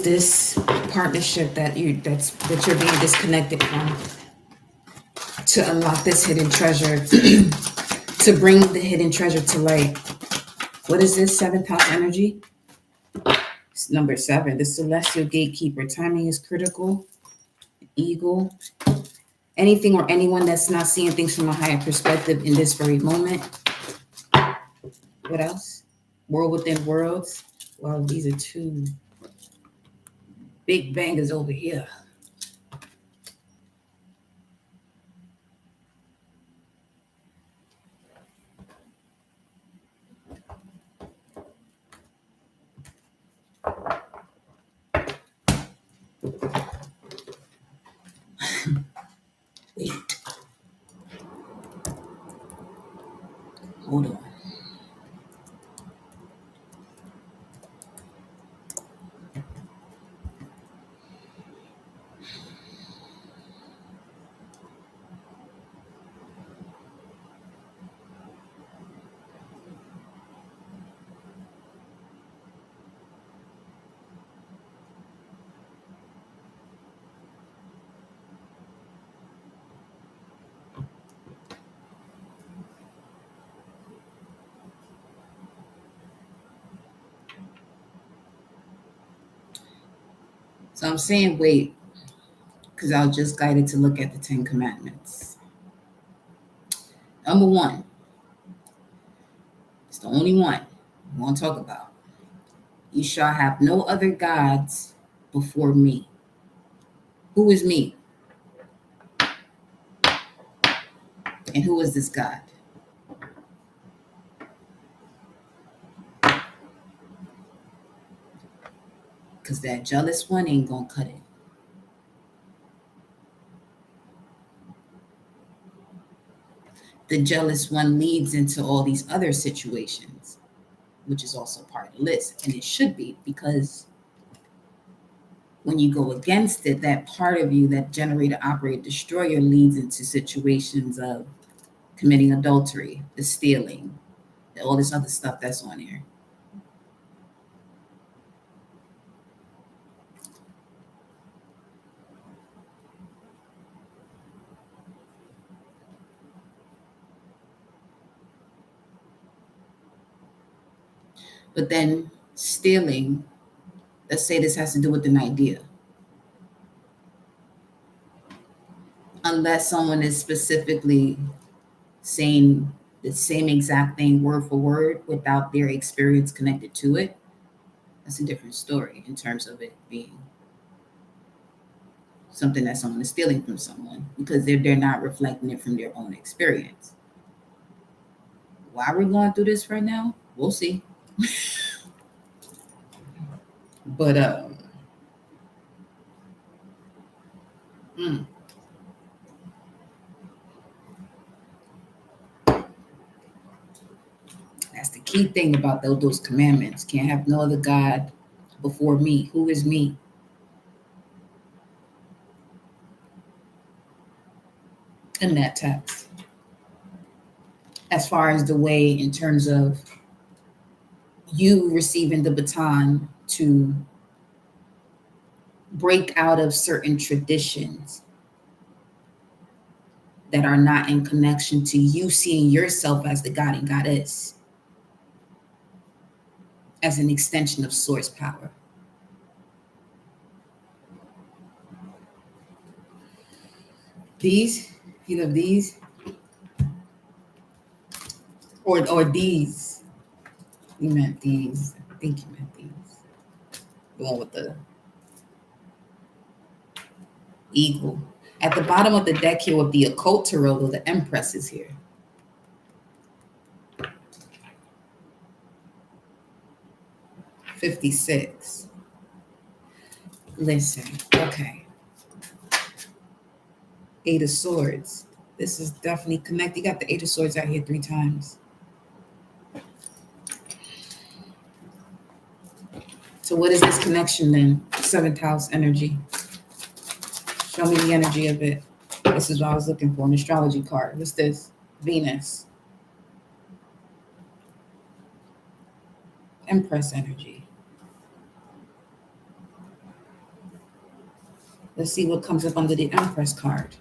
this partnership that you're being disconnected from to unlock this hidden treasure, to bring the hidden treasure to light. What is this? Seventh house energy? It's number 7, the celestial gatekeeper. Timing is critical. Eagle. Anything or anyone that's not seeing things from a higher perspective in this very moment. What else? World within worlds. Wow, these are 2 big bangers over here. Wait, hold on. So I'm saying wait, because I was just guided to look at the 10 commandments. Number 1, it's the only one we want to talk about. You shall have no other gods before me. Who is me? And who is this God? Because that jealous one ain't going to cut it. The jealous one leads into all these other situations, which is also part of the list. And it should be, because when you go against it, that part of you, that generator, operator, destroyer, leads into situations of committing adultery, the stealing, all this other stuff that's on here. But then stealing, let's say this has to do with an idea. Unless someone is specifically saying the same exact thing word for word without their experience connected to it, that's a different story in terms of it being something that someone is stealing from someone, because they're not reflecting it from their own experience. Why we're going through this right now, we'll see. But mm, that's the key thing about those commandments. Can't have no other God before me. Who is me? In that text. As far as the way in terms of you receiving the baton to break out of certain traditions that are not in connection to you seeing yourself as the God and Goddess, as an extension of source power. These, either these or these. You meant these. I think you meant these. The one with the eagle. At the bottom of the deck here with the occult tarot, the Empress is here. $56. Listen, okay. Eight of Swords. This is definitely connected. You got the Eight of Swords out here 3 times. So what is this connection then? 7th house energy. Show me the energy of it. This is what I was looking for, an astrology card. What's this? Venus. Empress energy. Let's see what comes up under the Empress card.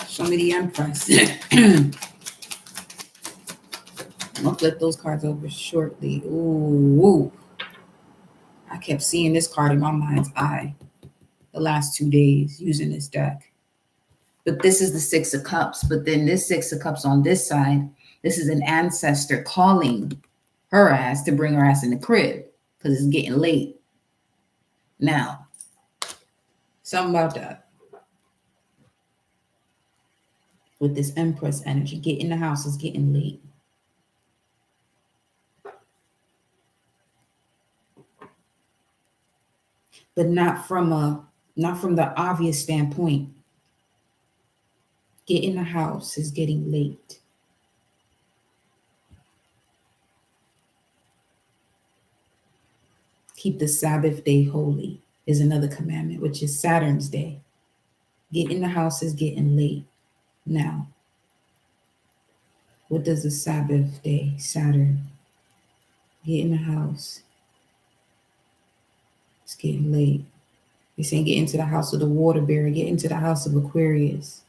Show me the Empress. I'm gonna flip those cards over shortly. Ooh. I kept seeing this card in my mind's eye the last 2 days using this deck. But this is the 6 of Cups. But then this 6 of Cups on this side, this is an ancestor calling her ass to bring her ass in the crib because it's getting late. Now, something about that. With this Empress energy, get in the house, it's getting late. But not from the obvious standpoint. Get in the house, it's getting late. Keep the Sabbath day holy is another commandment, which is Saturn's day. Get in the house is getting late. Now, what does the Sabbath day, Saturn? Get in the house. It's getting late. They're saying get into the house of the water bearer, get into the house of Aquarius.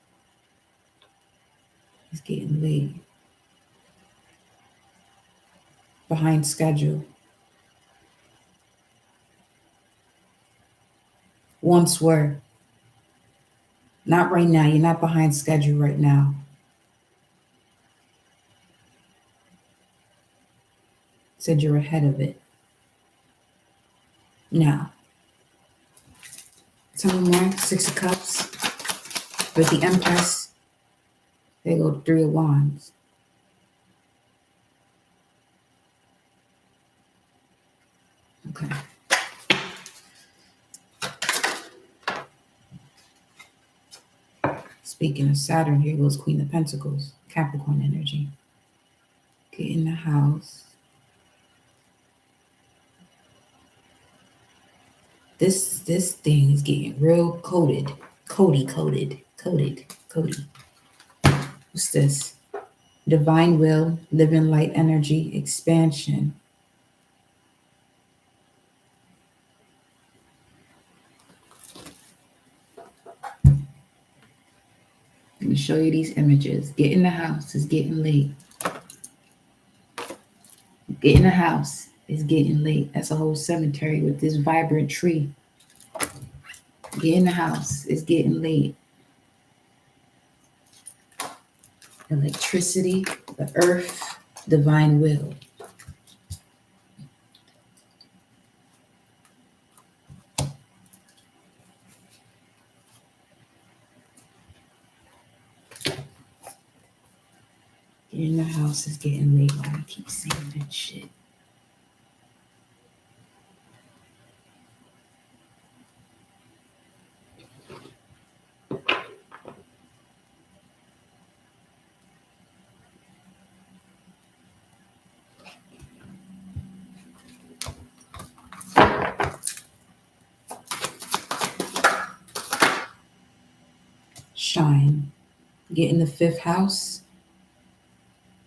It's getting late. Behind schedule. Once were. Not right now. You're not behind schedule right now. Said you're ahead of it. Now, tell me more. 6 of Cups. With the Empress. There go 3 of Wands. Okay. Speaking of Saturn, here goes Queen of Pentacles, Capricorn energy. Get in the house. This thing is getting real coded. Cody. What's this? Divine will, living light energy, expansion. Let me show you these images. Get in the house, it's getting late. Get in the house, it's getting late. That's a whole cemetery with this vibrant tree. Get in the house, it's getting late. Electricity, the earth, divine will. In the house is getting late. Why I keep saying that shit? Shine. Get in the fifth house.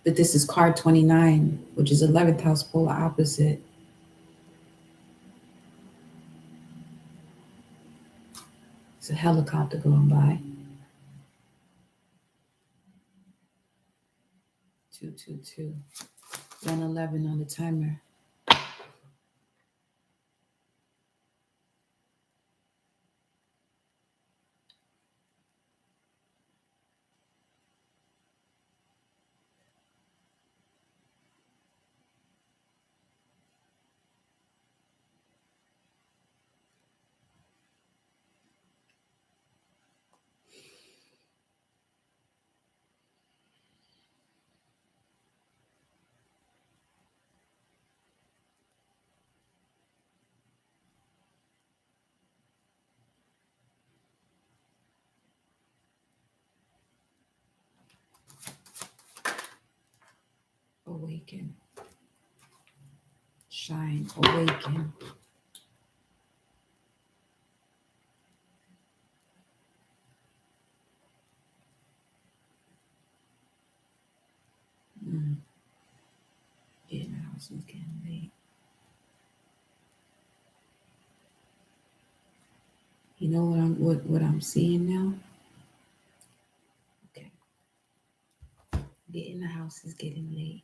But this is card 29, which is 11th house polar opposite. It's a helicopter going by. 222. 111 on the timer. Awaken. Shine. Awaken. Yeah, now it's getting late. You know what I'm seeing now? Okay. Get in the house is getting late.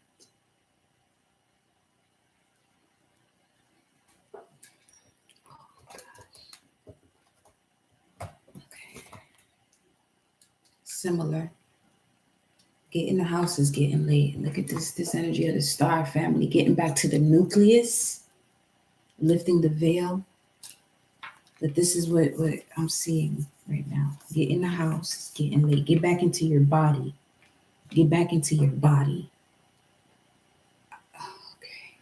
Okay. Similar. Get in the house is getting late. Look at this energy of the star family. Getting back to the nucleus. Lifting the veil. But this is what I'm seeing right now. Get in the house, getting late. Get back into your body. Get back into your body. Okay.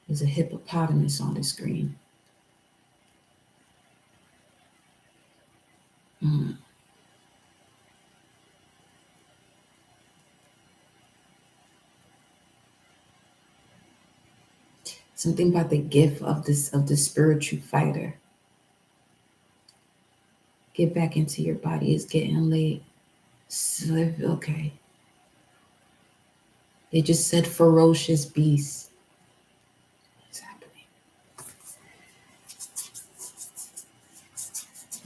There's a hippopotamus on the screen. Something about the gift of the spiritual fighter. Get back into your body. It's getting late. Okay. They just said ferocious beast. What's happening?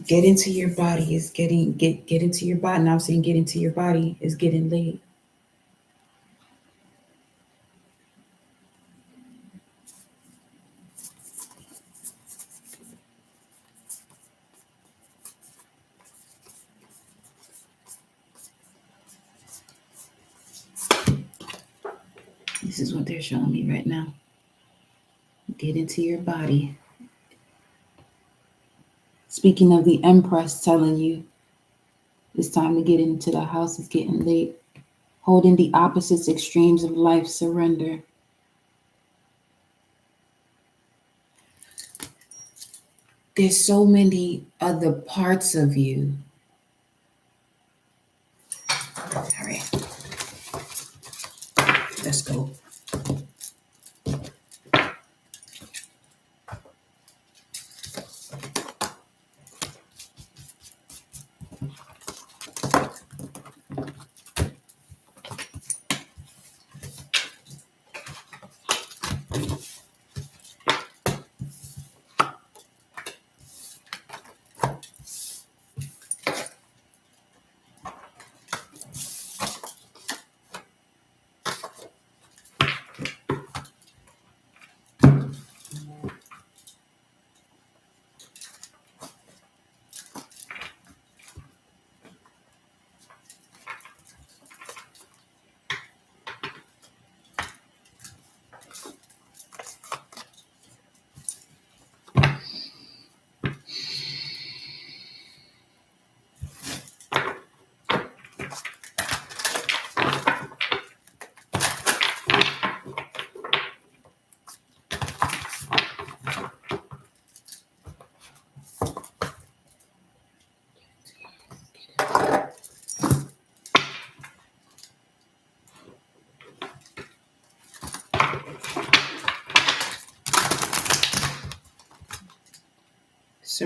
Get into your body. It's getting get into your body. Now I'm saying get into your body. It's getting late. This is what they're showing me right now. Get into your body. Speaking of the Empress telling you it's time to get into the house, it's getting late. Holding the opposites extremes of life, surrender. There's so many other parts of you. All right. Let's go.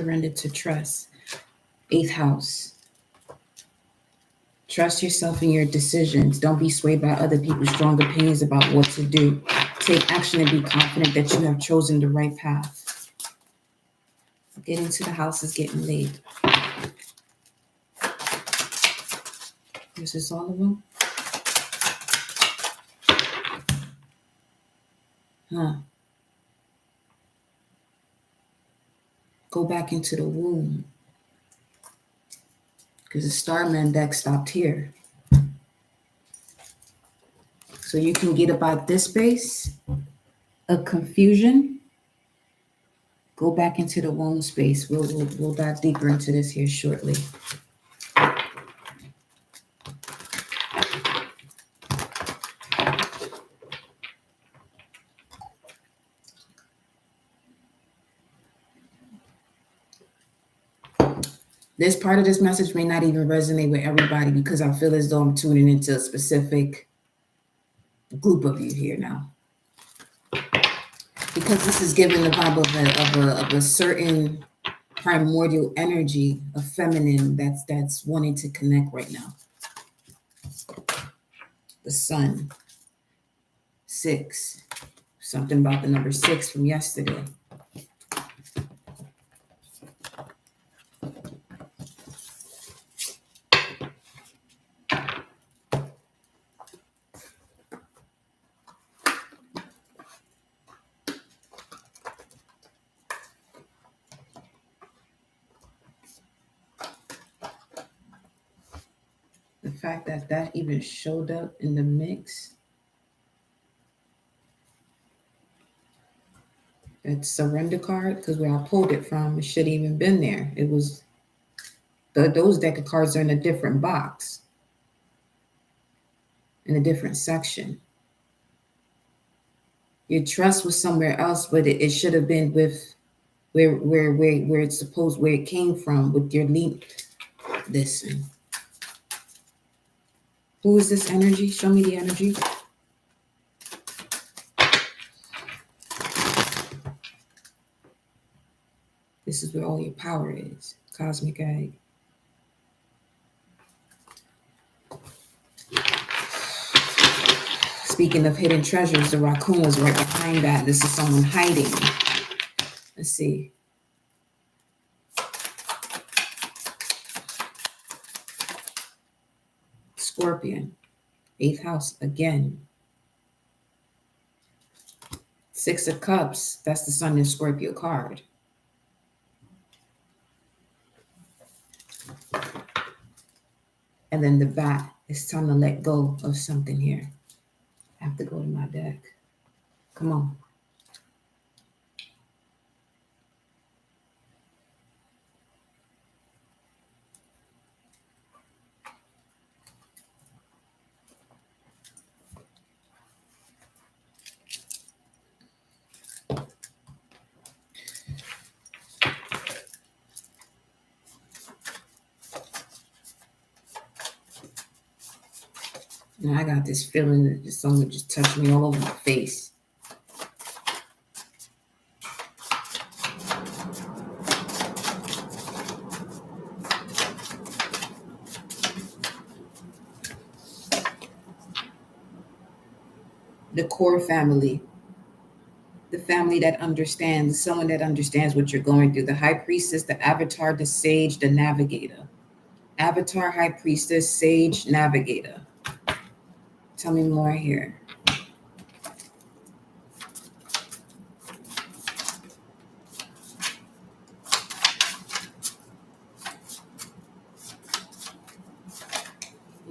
Surrender to trust. 8th house. Trust yourself in your decisions. Don't be swayed by other people's strong opinions about what to do. Take action and be confident that you have chosen the right path. Getting to the house is getting late. This is all of them? Huh. Go back into the womb. Because the Starman deck stopped here. So you can get about this space of confusion. Go back into the womb space. We'll dive deeper into this here shortly. This part of this message may not even resonate with everybody because I feel as though I'm tuning into a specific group of you here now. Because this is giving the vibe of a certain primordial energy of feminine that's wanting to connect right now. The sun. 6. Something about the number 6 from yesterday. The fact that that even showed up in the mix. That surrender card, because where I pulled it from, it should have even been there. It was, those deck of cards are in a different box. In a different section. Your trust was somewhere else, but it should have been with where it's supposed, where it came from with your leap. Listen. Who is this energy? Show me the energy. This is where all your power is. Cosmic egg. Speaking of hidden treasures, the raccoon was right behind that. This is someone hiding. Let's see. Scorpion. 8th house again. 6 of Cups. That's the Sun in Scorpio card. And then the Bat. It's time to let go of something here. I have to go to my deck. Come on. Now I got this feeling that someone just touched me all over my face. The core family. The family that understands, someone that understands what you're going through. The High Priestess, the Avatar, the Sage, the Navigator. Avatar, High Priestess, Sage, Navigator. Tell me more here.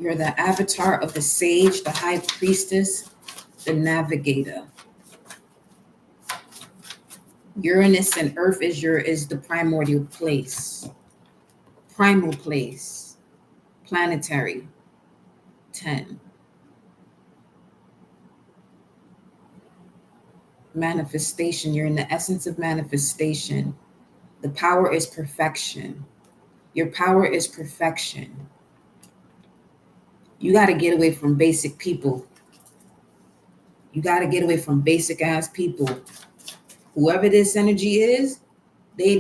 You're the Avatar of the Sage, the High Priestess, the Navigator. Uranus and Earth is the primordial place. Primal place. Planetary. 10. Manifestation. You're in the essence of manifestation. The power is perfection. Your power is perfection. You got to get away from basic people. You got to get away from basic ass people. Whoever this energy is, they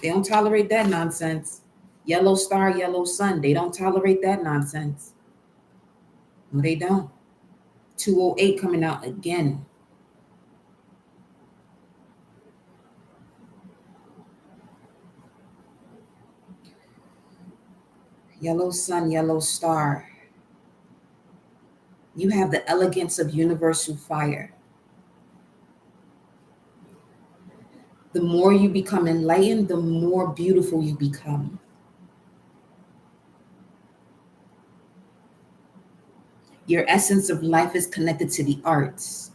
They don't tolerate that nonsense. Yellow star, yellow sun. They don't tolerate that nonsense. No, they don't. 208 coming out again. Yellow sun, yellow star. You have the elegance of universal fire. The more you become enlightened, the more beautiful you become. Your essence of life is connected to the arts.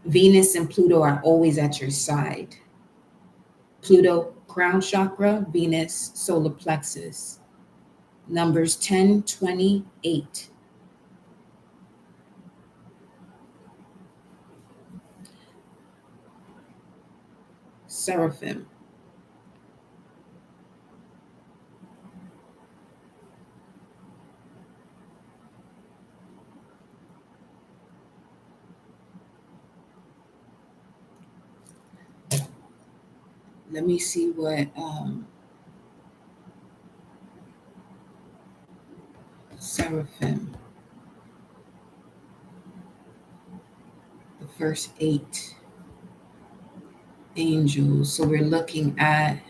Venus and Pluto are always at your side. Pluto, crown chakra, Venus, solar plexus. Numbers 10, 28. Seraphim. Let me see what Seraphim. The first 8 angels. So we're looking at,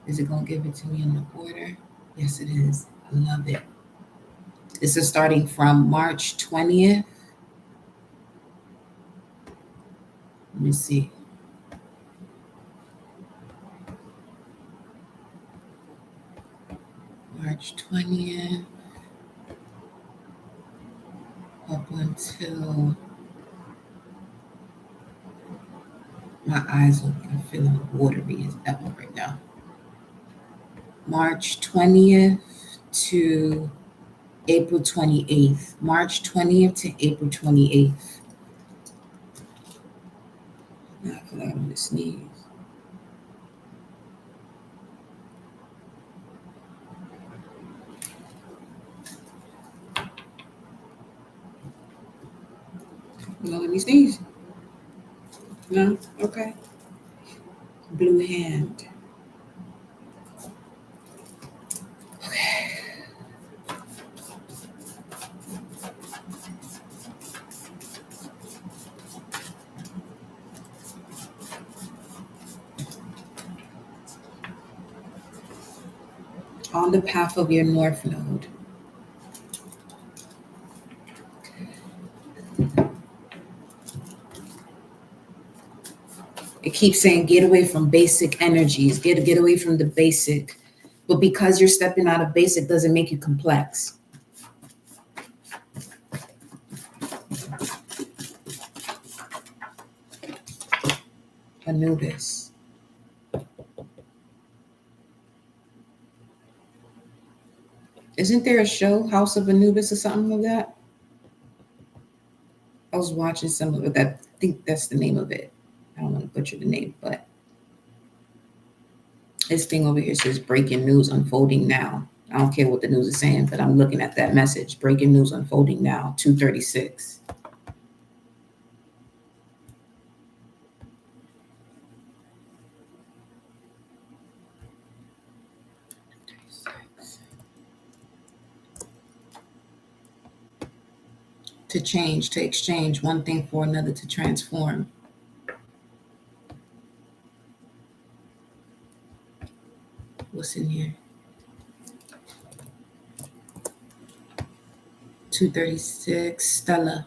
is it going to give it to me in the order? Yes, it is. I love it. This is starting from March 20th. Let me see. March 20th up until my eyes are feeling watery as ever right now. March 20th to April 28th. March 20th to April 28th. I feel like I'm going to sneeze. You gonna let me sneeze? No? Okay. Blue hand. On the path of your north node. It keeps saying get away from basic energies, get away from the basic. But because you're stepping out of basic doesn't make you complex. Anubis. Isn't there a show, House of Anubis or something like that? I was watching some of it. I think that's the name of it. I don't want to butcher the name, but this thing over here says breaking news unfolding now. I don't care what the news is saying, but I'm looking at that message. Breaking news unfolding now, 2:36. To change, to exchange one thing for another, to transform. What's in here? 2:36, Stella.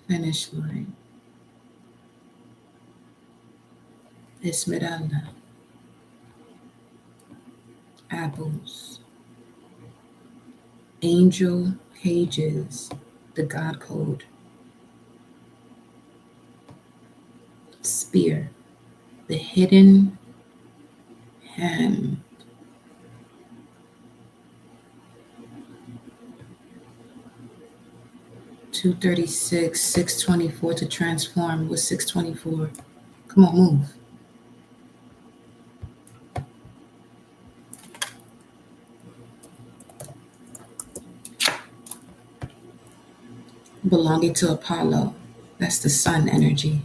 Finish line. Esmeralda. Apples. Angel pages. The God code. Spear. The hidden hand. $236, 624 to transform with 624. Come on, move. belonging to Apollo. That's the sun energy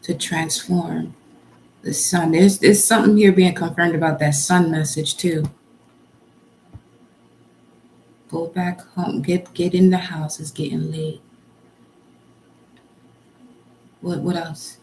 to transform the sun. There's something here being confirmed about that sun message too. Go back home. Get in the house. It's getting late. What else?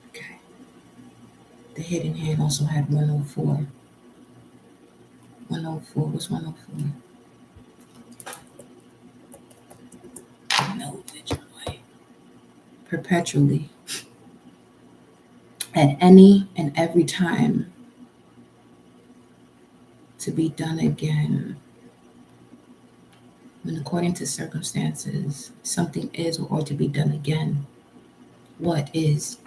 Okay. The hidden hand also had 104. 104. What's 104? No, joy. Perpetually. At any and every time to be done again. When according to circumstances, something is or ought to be done again. What is?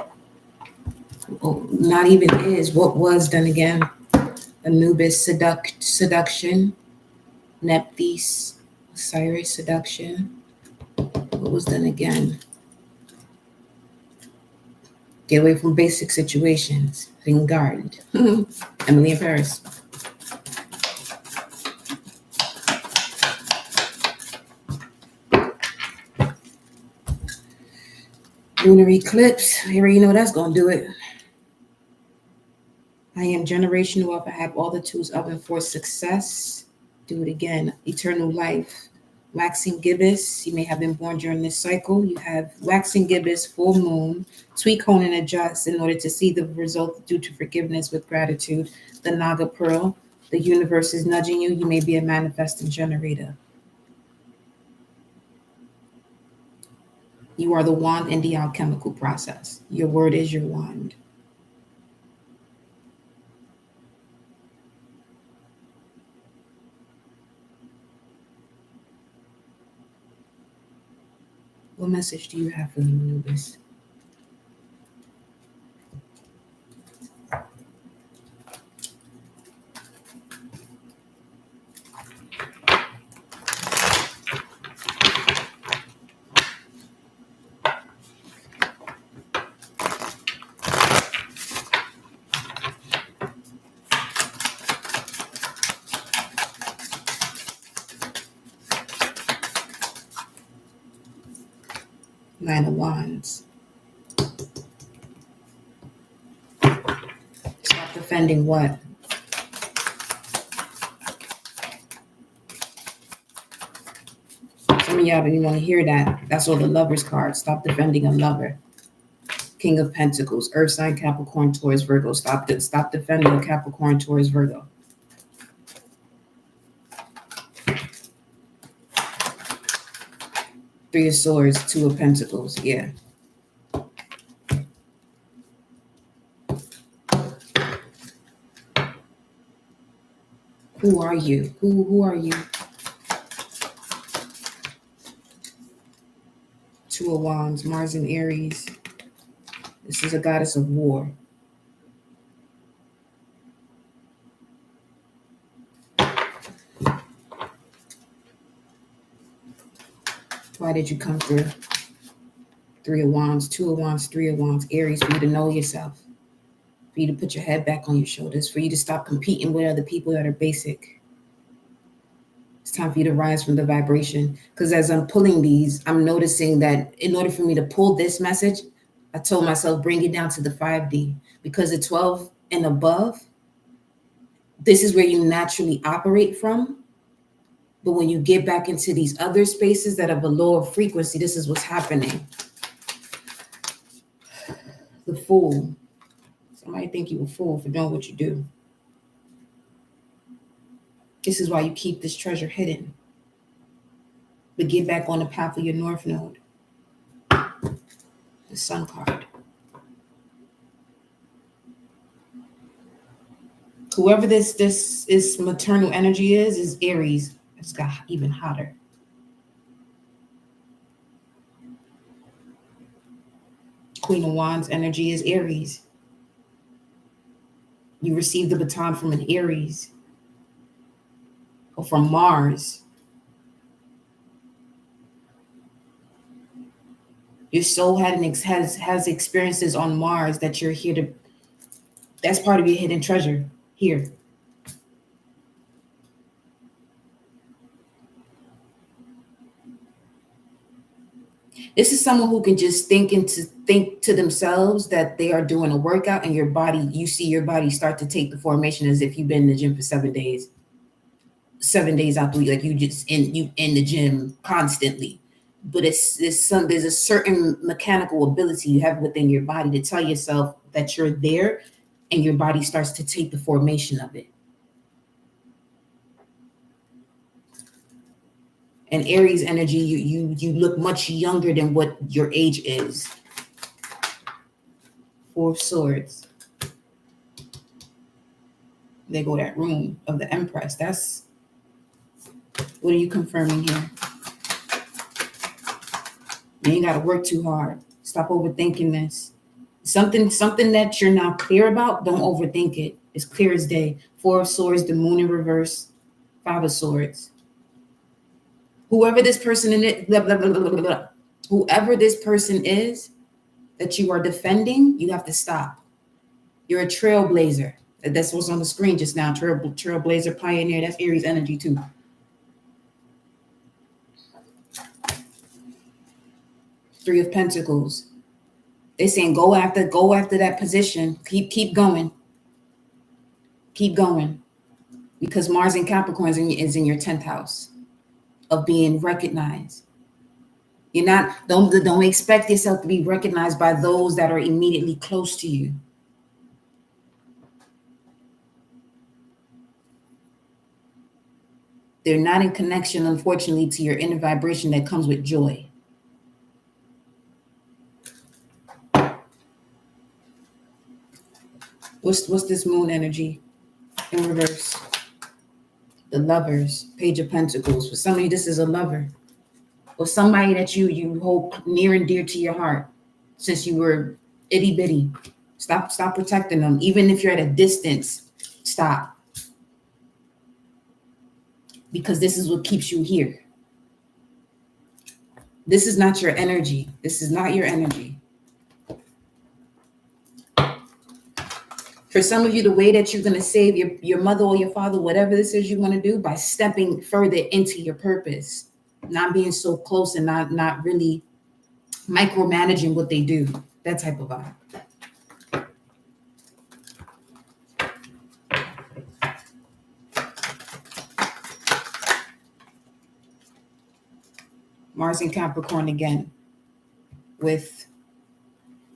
Oh, not even is. What was done again? Anubis seduction. Nephthys, Osiris seduction. What was done again? Get away from basic situations. Ringard. Emily in Paris. Lunar eclipse. You already know that's going to do it. I am generational wealth. I have all the tools of and for success. Do it again. Eternal life. Waxing gibbous. You may have been born during this cycle. You have waxing gibbous, full moon. Tweak, hone, and adjust in order to see the result due to forgiveness with gratitude. The Naga Pearl. The universe is nudging you. You may be a manifesting generator. You are the wand in the alchemical process. Your word is your wand. What message do you have for the Anubis? Nine of Wands. Stop defending what? Some of y'all don't even want to hear that. That's all the Lover's card. Stop defending a lover. King of Pentacles. Earth sign Capricorn, Taurus, Virgo. Stop defending a Capricorn, Taurus, Virgo. Three of Swords, Two of Pentacles. Yeah. Who are you? Who are you? Two of Wands, Mars and Aries. This is a goddess of war. Why did you come through? Three of Wands, Two of Wands, Three of Wands, Aries, for you to know yourself, for you to put your head back on your shoulders, for you to stop competing with other people that are basic. It's time for you to rise from the vibration. Because as I'm pulling these, I'm noticing that in order for me to pull this message, I told myself, bring it down to the 5D. Because at 12 and above, this is where you naturally operate from. But when you get back into these other spaces that have a lower frequency, this is what's happening. The Fool. Somebody think you a fool for doing what you do. This is why you keep this treasure hidden. But get back on the path of your North Node. The Sun card. Whoever this is maternal energy is Aries. It's got even hotter. Queen of Wands energy is Aries. You receive the baton from an Aries or from Mars. Your soul has experiences on Mars that you're here to. That's part of your hidden treasure here. This is someone who can just think to themselves that they are doing a workout, and your body, you see your body start to take the formation as if you've been in the gym for 7 days. 7 days out the week, like you in the gym constantly. But there's a certain mechanical ability you have within your body to tell yourself that you're there, and your body starts to take the formation of it. And Aries energy, you look much younger than what your age is. Four of Swords. There go that room of the Empress. That's, what are you confirming here? You ain't got to work too hard. Stop overthinking this. Something that you're not clear about, don't overthink it. It's clear as day. Four of Swords, the Moon in reverse, Five of Swords. Whoever this person is, whoever this person is that you are defending, you have to stop. You're a trailblazer. That's what's on the screen just now. Trailblazer, pioneer. That's Aries energy too. Three of Pentacles. They're saying go after that position. Keep going. Keep going. Because Mars in Capricorn is in your 10th house of being recognized. You're not, don't expect yourself to be recognized by those that are immediately close to you. They're not in connection, unfortunately, to your inner vibration that comes with joy. What's this Moon energy in reverse? The Lovers, Page of Pentacles. For some of you, this is a lover. Or somebody that you hold near and dear to your heart since you were itty bitty. Stop protecting them. Even if you're at a distance, stop. Because this is what keeps you here. This is not your energy. This is not your energy. For some of you, the way that you're going to save your mother or your father, whatever this is you want to do, by stepping further into your purpose, not being so close and not really micromanaging what they do, that type of vibe. Mars in Capricorn again with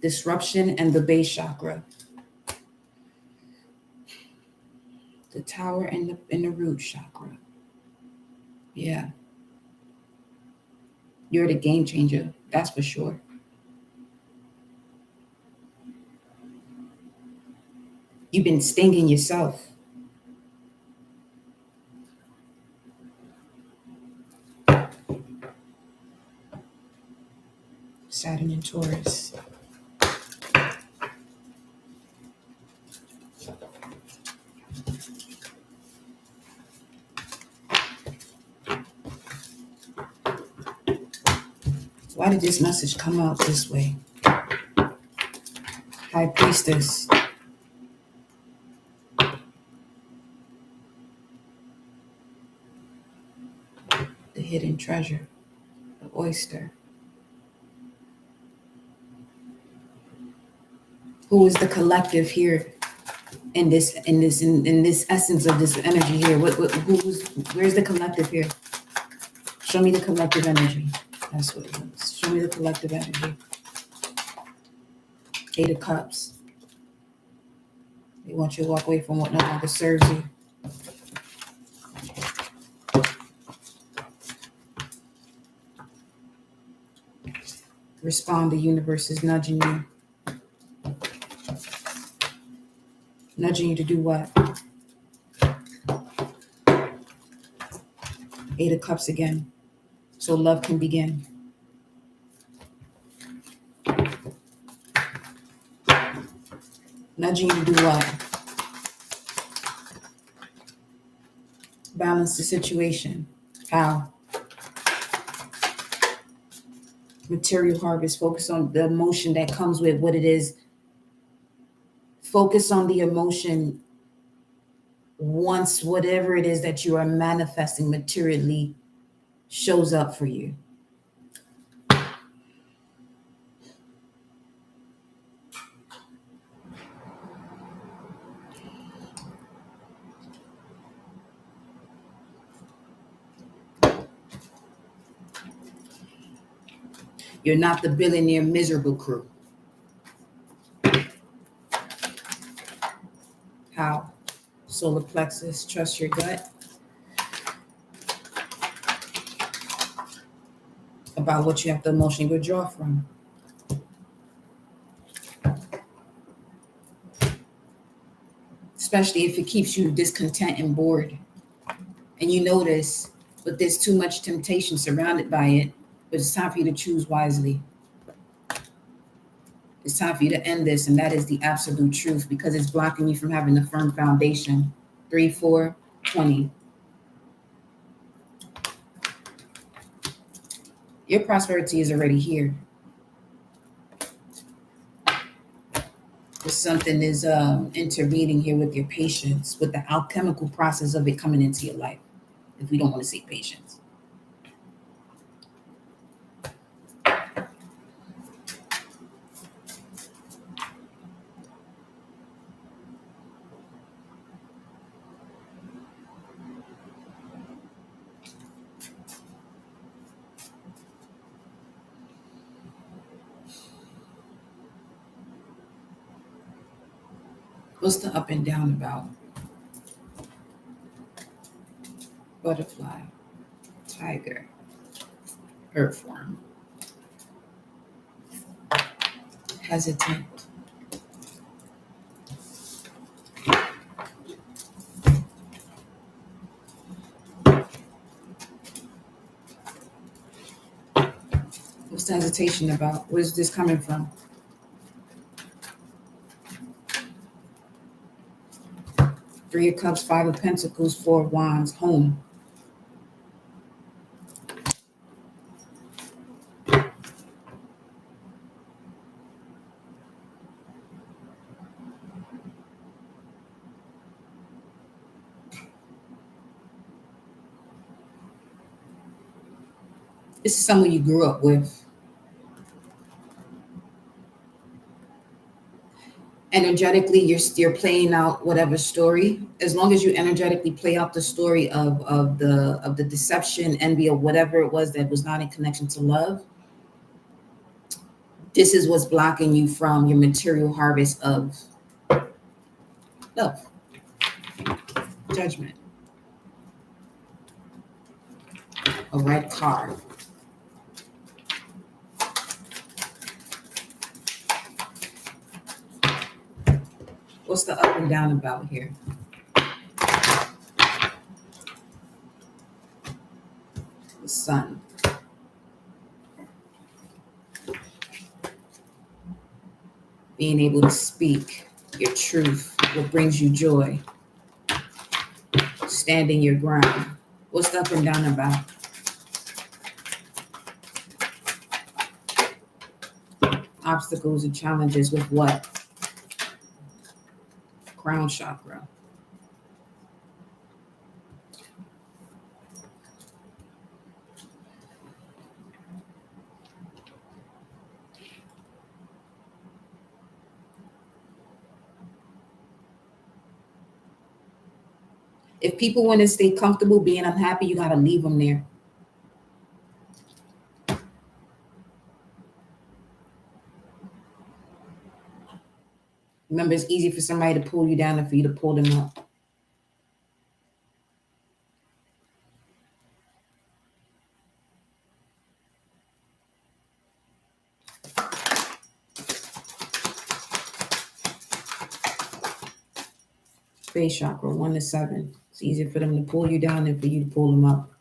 disruption and the base chakra. The Tower and the root chakra. Yeah. You're the game changer, that's for sure. You've been stinging yourself. Saturn and Taurus. Why did this message come out this way? High Priestess. The hidden treasure. The oyster. Who is the collective here in this essence of this energy here? Where's the collective here? Show me the collective energy. That's what it is. Show me the collective energy. Eight of Cups. They want you to walk away from what no longer serves you. Respond, the universe is nudging you. Nudging you to do what? Eight of Cups again. So love can begin. Nudging you to do what? Balance the situation. How? Material harvest. Focus on the emotion that comes with what it is. Focus on the emotion once whatever it is that you are manifesting materially shows up for you. You're not the billionaire miserable crew. How? Solar plexus, trust your gut. About what you have to emotionally withdraw from. Especially if it keeps you discontent and bored. And you notice, but there's too much temptation surrounded by it, but it's time for you to choose wisely. It's time for you to end this, and that is the absolute truth because it's blocking you from having a firm foundation. 3, 4, 20. Your prosperity is already here. But something is intervening here with your patience, with the alchemical process of it coming into your life, if we don't want to say patience. What's the up and down about? Butterfly, tiger, earthworm, hesitant, what's the hesitation about? Where's this coming from? Three of Cups, Five of Pentacles, Four of Wands, home. This is someone you grew up with. Energetically, you're playing out whatever story. As long as you energetically play out the story of the deception, envy, or whatever it was that was not in connection to love, this is what's blocking you from your material harvest of love. Judgment. A red card. What's the up and down about here? The Sun. Being able to speak your truth, what brings you joy. Standing your ground. What's the up and down about? Obstacles and challenges with what? Crown chakra. If people want to stay comfortable being unhappy, you got to leave them there. Remember, it's easy for somebody to pull you down than for you to pull them up. Base chakra, 1 to 7. It's easier for them to pull you down than for you to pull them up.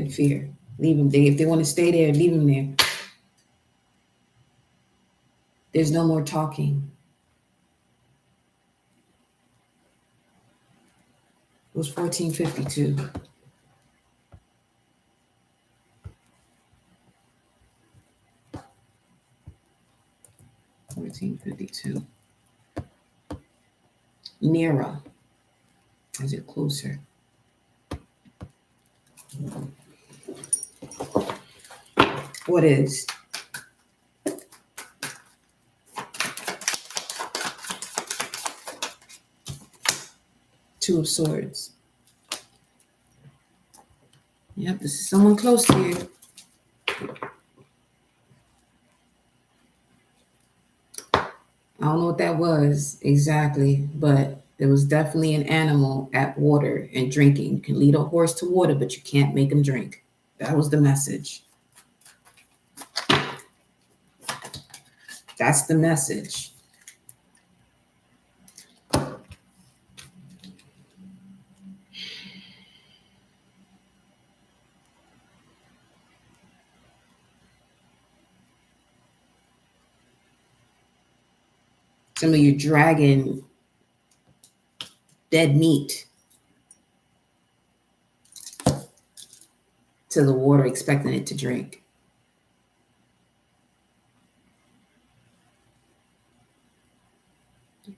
in fear. Leave them there. If they want to stay there, leave them there. There's no more talking. It was 1452. Nearer. Is it closer? What is? Two of Swords. Yep, this is someone close to you. I don't know what that was exactly, but there was definitely an animal at water and drinking. You can lead a horse to water, but you can't make him drink. That was the message. That's the message. Some of you dragging dead meat to the water, expecting it to drink.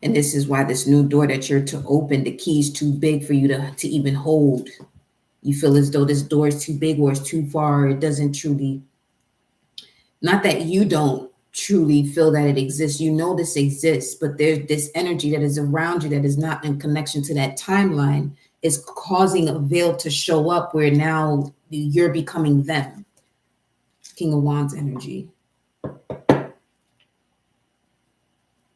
And this is why this new door that you're to open, the key is too big for you to even hold. You feel as though this door is too big or it's too far. It doesn't truly, not that you don't truly feel that it exists. You know this exists, but there's this energy that is around you that is not in connection to that timeline, is causing a veil to show up where now you're becoming them. King of Wands energy.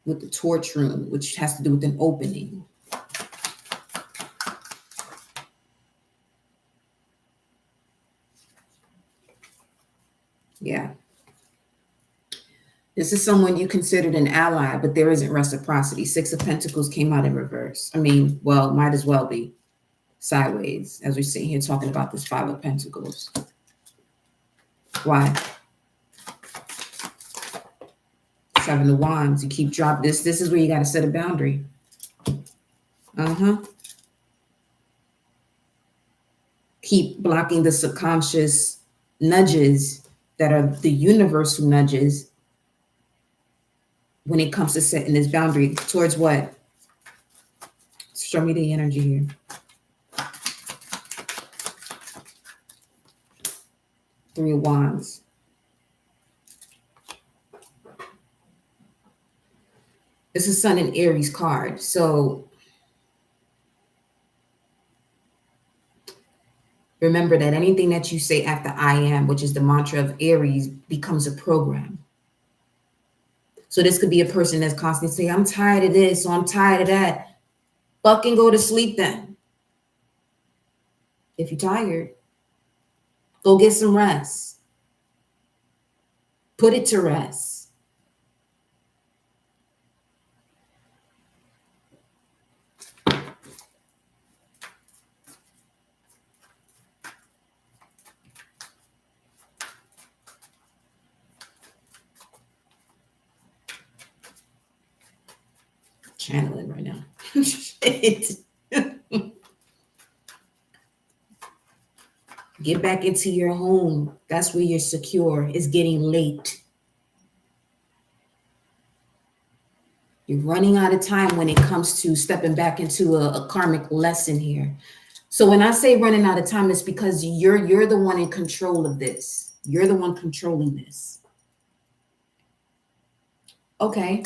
With the torch room, which has to do with an opening. Yeah. This is someone you considered an ally, but there isn't reciprocity. Six of Pentacles came out in reverse. I mean, well, might as well be sideways as we're sitting here talking about this Five of Pentacles. Why? Seven of Wands. You keep dropping this. This is where you got to set a boundary. Keep blocking the subconscious nudges that are the universal nudges when it comes to setting this boundary towards what? Show me the energy here. Three of Wands. This is Sun and Aries card. So remember that anything that you say after I am, which is the mantra of Aries, becomes a program. So this could be a person that's constantly saying, I'm tired of this, or I'm tired of that. Fucking go to sleep then. If you're tired, go get some rest. Put it to rest. Channeling right now. Shit. Get back into your home. That's where you're secure. It's getting late. You're running out of time when it comes to stepping back into a karmic lesson here. So when I say running out of time, it's because you're the one in control of this. You're the one controlling this. Okay.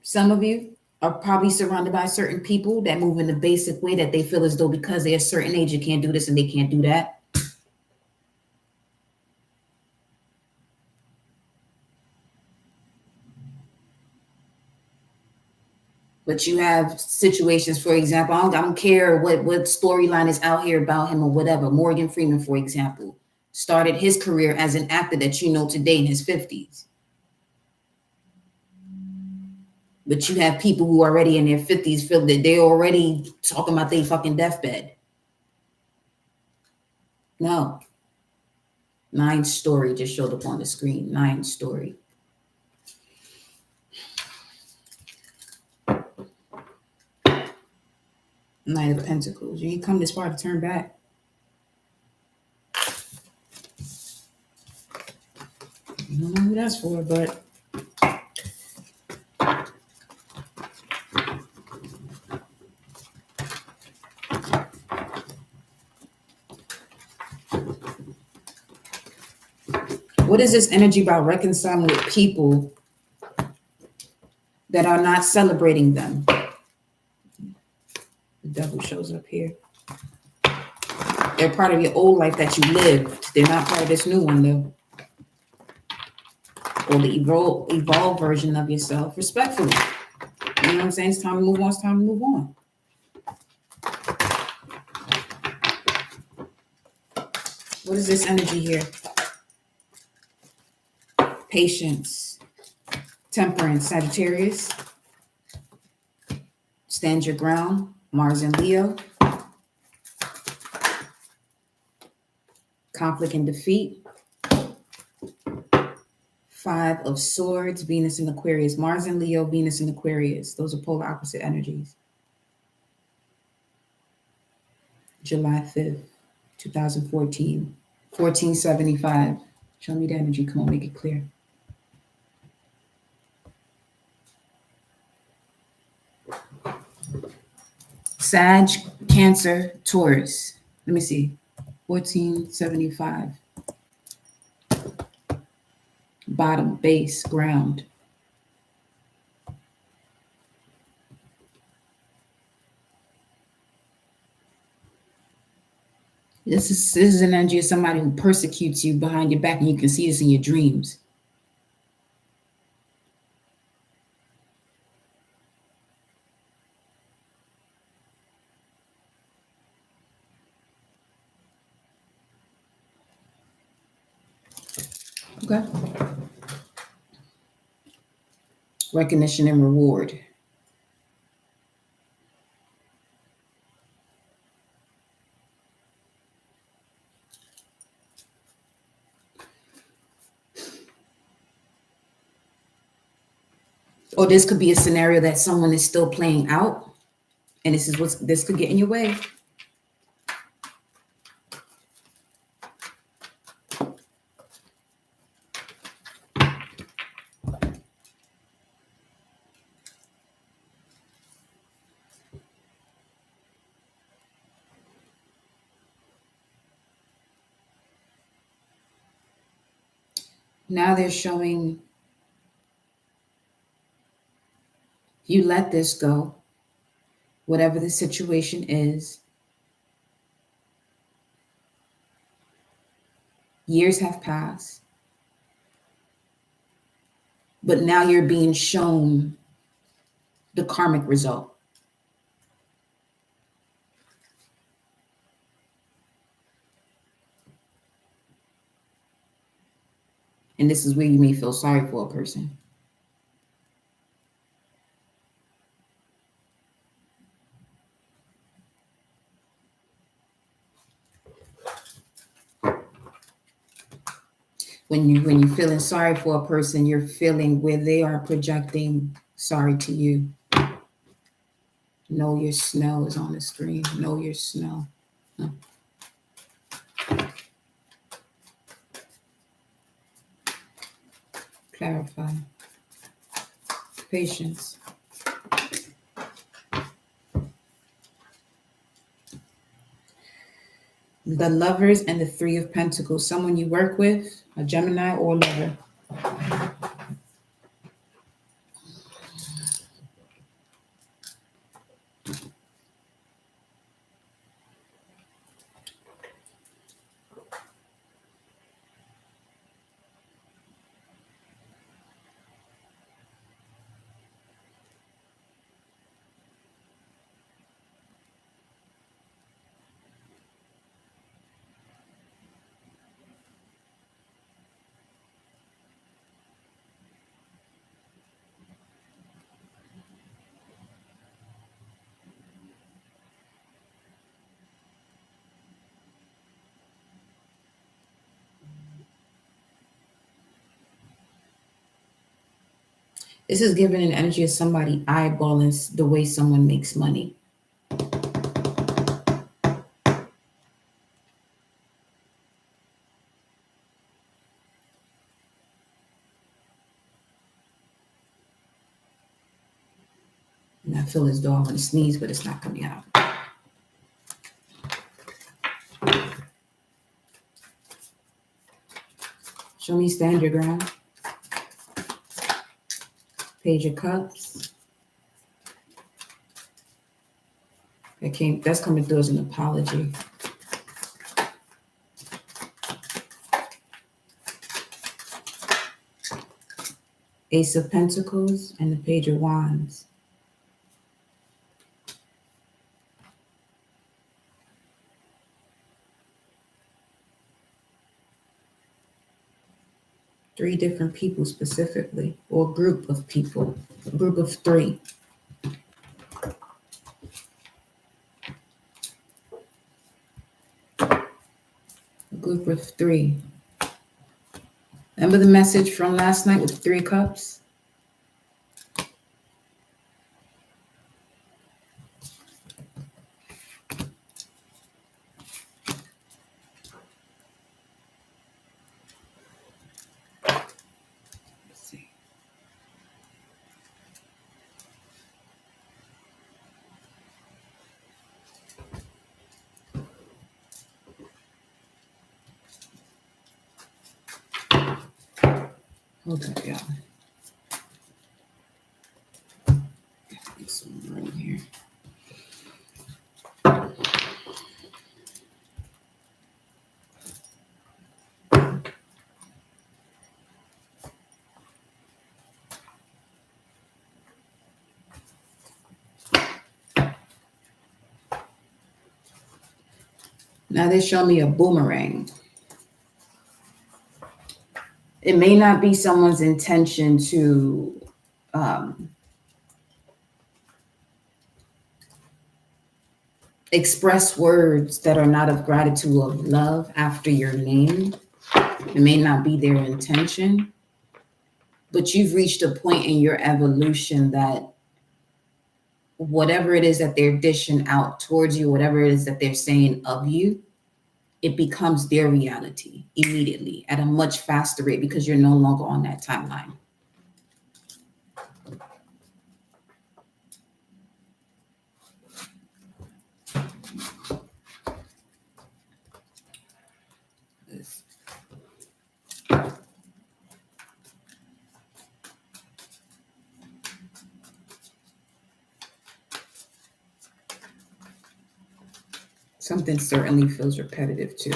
Some of you are probably surrounded by certain people that move in the basic way that they feel as though because they're a certain age, you can't do this and they can't do that. But you have situations, for example, I don't care what storyline is out here about him or whatever. Morgan Freeman, for example, started his career as an actor that you know today in his 50s. But you have people who are already in their 50s feel that they're already talking about their fucking deathbed. No. Nine story just showed up on the screen. Nine story. Knight of Pentacles. You ain't come this far to turn back. You don't know who that's for, but what is this energy about reconciling with people that are not celebrating them? The devil shows up here. They're part of your old life that you lived. They're not part of this new one, though. Or the evolved version of yourself, respectfully. You know what I'm saying? It's time to move on. It's time to move on. What is this energy here? Patience, temperance, Sagittarius. Stand your ground, Mars and Leo. Conflict and defeat. Five of Swords, Venus in Aquarius. Mars and Leo, Venus in Aquarius. Those are polar opposite energies. July 5th, 2014. 1475. Show me the energy. Come on, make it clear. Sag, Cancer, Taurus. Let me see. 1475. Bottom, base, ground. This is an energy of somebody who persecutes you behind your back, and you can see this in your dreams. Okay. Recognition and reward. Or this could be a scenario that someone is still playing out, and this could get in your way. Now they're showing you let this go, whatever the situation is. Years have passed, but now you're being shown the karmic result. And this is where you may feel sorry for a person. When you're feeling sorry for a person, you're feeling where they are projecting sorry to you. Know your snow is on the screen. Know your snow. Huh. Clarify. Patience. The Lovers and the Three of Pentacles. Someone you work with, a Gemini or lover. This is giving an energy of somebody eyeballing the way someone makes money. And I feel as though I want to sneeze, but it's not coming out. Show me stand your ground. Page of Cups. That's coming through as an apology. Ace of Pentacles and the Page of Wands. Three different people specifically, or a group of people, a group of three. A group of three. Remember the message from last night with 3 cups? Let's see. Hold up, y'all. Get some room here. Now they show me a boomerang. It may not be someone's intention to express words that are not of gratitude or love after your name. It may not be their intention, but you've reached a point in your evolution that whatever it is that they're dishing out towards you, whatever it is that they're saying of you, it becomes their reality immediately at a much faster rate because you're no longer on that timeline. Something certainly feels repetitive too.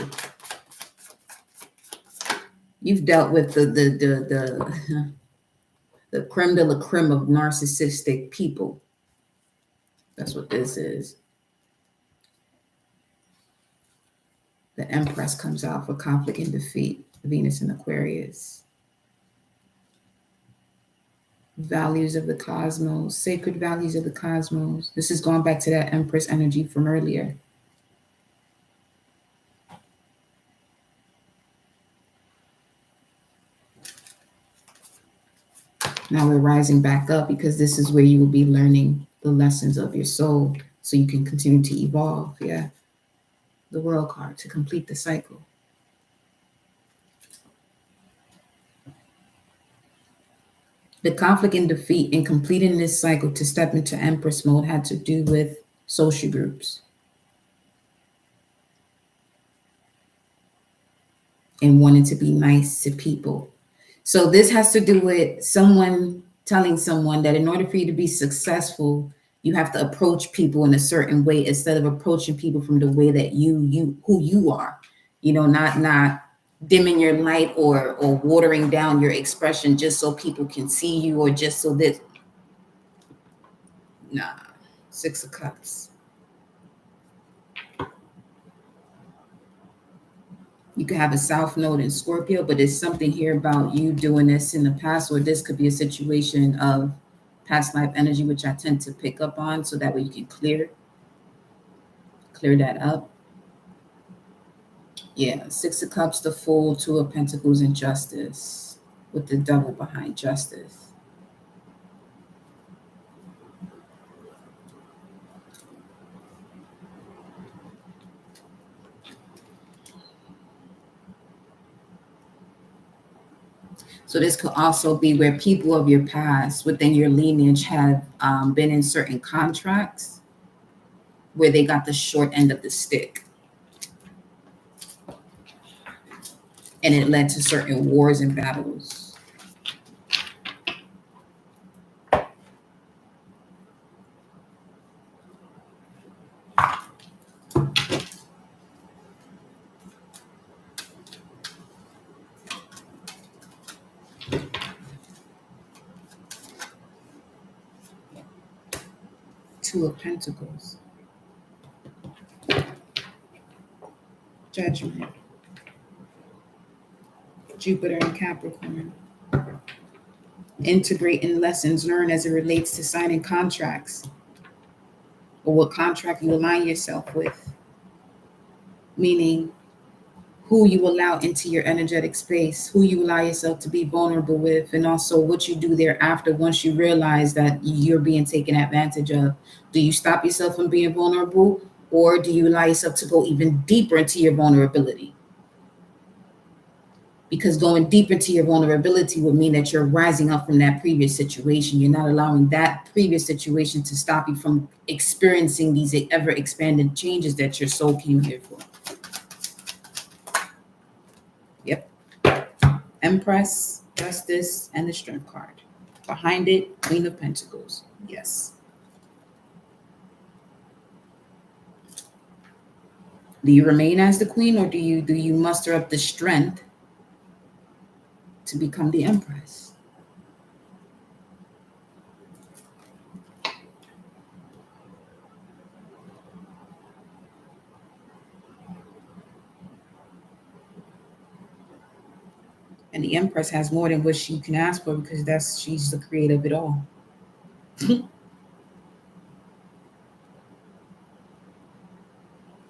You've dealt with the creme de la creme of narcissistic people. That's what this is. The Empress comes out for conflict and defeat. Venus in Aquarius. Values of the cosmos, sacred values of the cosmos. This is going back to that Empress energy from earlier. Now we're rising back up because this is where you will be learning the lessons of your soul so you can continue to evolve. Yeah. The World card to complete the cycle. The conflict and defeat in completing this cycle to step into Empress mode had to do with social groups and wanting to be nice to people. So this has to do with someone telling someone that in order for you to be successful, you have to approach people in a certain way instead of approaching people from the way that who you are, not dimming your light or watering down your expression just so people can see you or just so that. Nah. 6 of Cups. You could have a South Node in Scorpio, but there's something here about you doing this in the past, or this could be a situation of past life energy, which I tend to pick up on, so that way you can clear that up. Yeah, 6 of Cups, the Fool, 2 of Pentacles, and Justice, with the double behind Justice. So this could also be where people of your past within your lineage have been in certain contracts where they got the short end of the stick. And it led to certain wars and battles. Two of Pentacles. Judgment. Jupiter and Capricorn. Integrating lessons learned as it relates to signing contracts or what contract you align yourself with. Meaning who you allow into your energetic space, who you allow yourself to be vulnerable with, and also what you do thereafter once you realize that you're being taken advantage of. Do you stop yourself from being vulnerable, or do you allow yourself to go even deeper into your vulnerability? Because going deep into your vulnerability would mean that you're rising up from that previous situation. You're not allowing that previous situation to stop you from experiencing these ever expanding changes that your soul came here for. Yep. Empress, Justice, and the Strength card. Behind it, Queen of Pentacles. Yes. Do you remain as the queen, or do you muster up the strength to become the Empress? And the Empress has more than what she can ask for, because she's the creator of it all.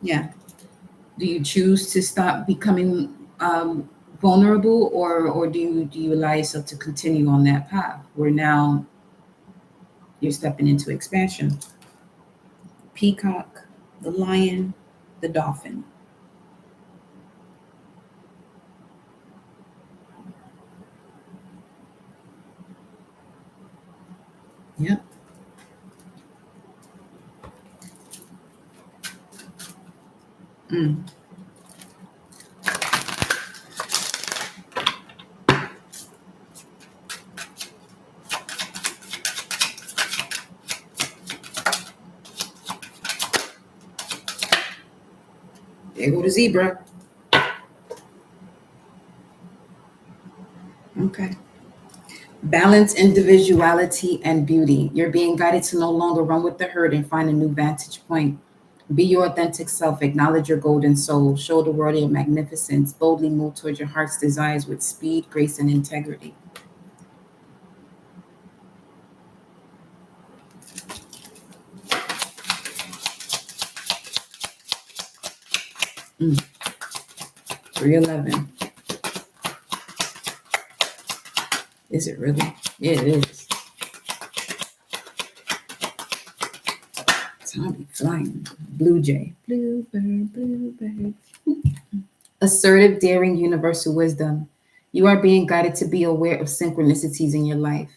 Yeah. Do you choose to stop becoming vulnerable, or do you allow yourself to continue on that path where now you're stepping into expansion? Peacock, the lion, the dolphin. Yep. Mm. There go the zebra. Okay. Balance, individuality, and beauty. You're being guided to no longer run with the herd and find a new vantage point. Be your authentic self. Acknowledge your golden soul. Show the world your magnificence. Boldly move towards your heart's desires with speed, grace, and integrity. Mm. 311. Is it really? Yeah, it is. Time be flying. Blue jay. Bluebird, bluebird. Assertive, daring, universal wisdom. You are being guided to be aware of synchronicities in your life.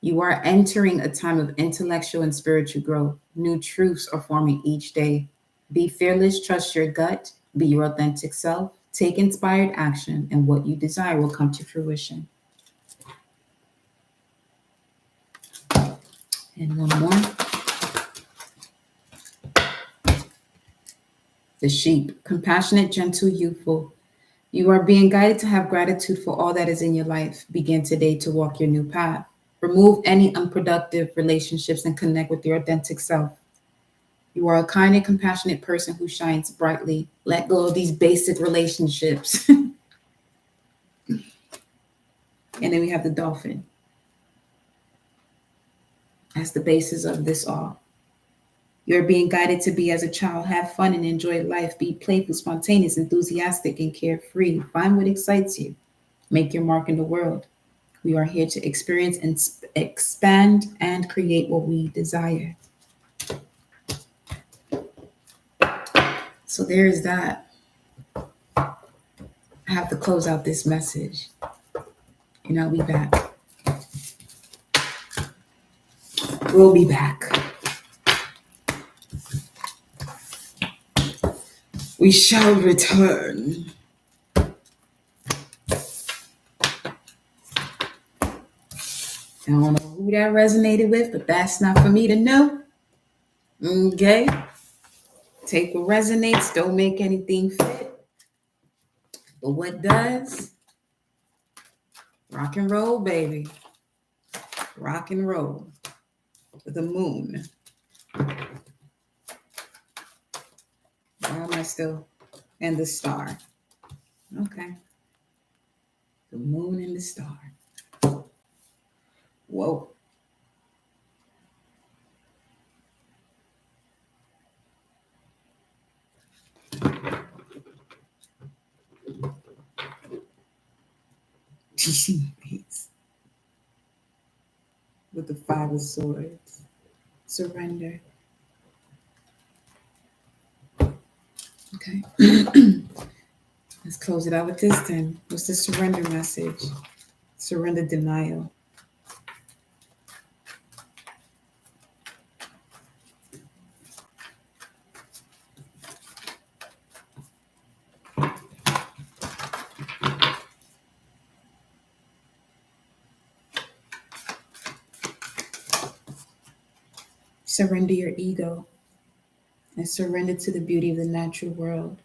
You are entering a time of intellectual and spiritual growth. New truths are forming each day. Be fearless, trust your gut, be your authentic self, take inspired action, and what you desire will come to fruition. And one more. The sheep, compassionate, gentle, youthful. You are being guided to have gratitude for all that is in your life. Begin today to walk your new path. Remove any unproductive relationships and connect with your authentic self. You are a kind and compassionate person who shines brightly. Let go of these basic relationships. And then we have the dolphin as the basis of this all. You're being guided to be as a child. Have fun and enjoy life. Be playful, spontaneous, enthusiastic, and carefree. Find what excites you. Make your mark in the world. We are here to experience and expand and create what we desire. So there is that. I have to close out this message. And I'll be back. We'll be back. We shall return. I don't know who that resonated with, but that's not for me to know. Okay? Take what resonates, don't make anything fit. But what does? Rock and roll, baby. Rock and roll. The moon. Why am I still? And the star. Okay. The moon and the star. Whoa. With the Five of Swords. Surrender. Okay. Let's close it out with this then. What's the surrender message? Surrender denial. Surrender your ego and surrender to the beauty of the natural world.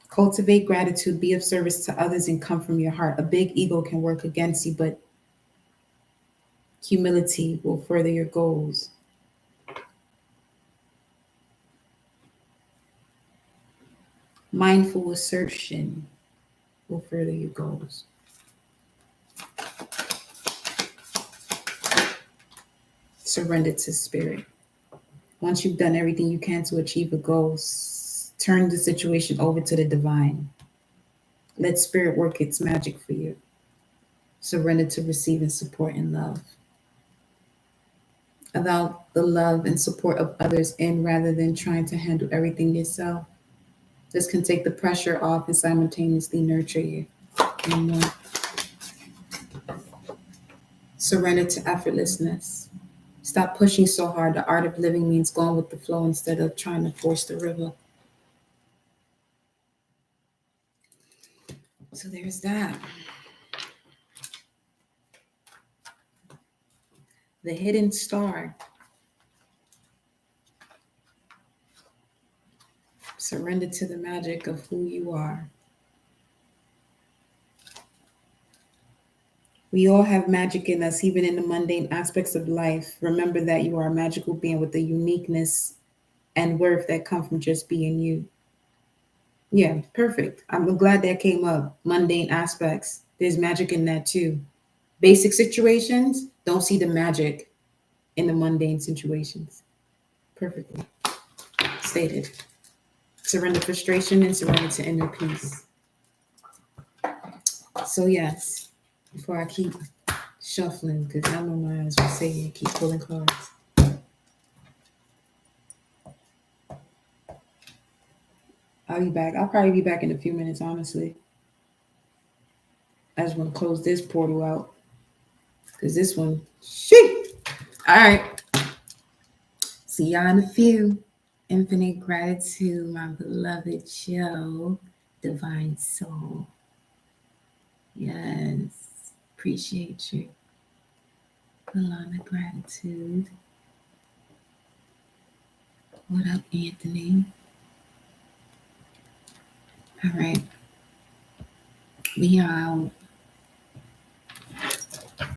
Cultivate gratitude, be of service to others, and come from your heart. A big ego can work against you, but humility will further your goals. Mindful assertion will further your goals. Surrender to spirit. Once you've done everything you can to achieve a goal, turn the situation over to the divine. Let spirit work its magic for you. Surrender to receiving support and love. Allow the love and support of others in rather than trying to handle everything yourself. This can take the pressure off and simultaneously nurture you. Amen. Surrender to effortlessness. Stop pushing so hard. The art of living means going with the flow instead of trying to force the river. So there's that. The hidden star. Surrender to the magic of who you are. We all have magic in us, even in the mundane aspects of life. Remember that you are a magical being with a uniqueness and worth that come from just being you. Yeah, perfect. I'm glad that came up. Mundane aspects. There's magic in that too. Basic situations, don't see the magic in the mundane situations. Perfectly stated. Surrender frustration and surrender to inner peace. So yes, before I keep shuffling, because I know my eyes will say it, keep pulling cards. I'll be back. I'll probably be back in a few minutes, honestly. I just want to close this portal out. Because this one, shit. All right. See y'all in a few. Infinite gratitude, my beloved Joe, divine soul. Yes. Appreciate you. A lot of gratitude. What up, Anthony? All right. We are out.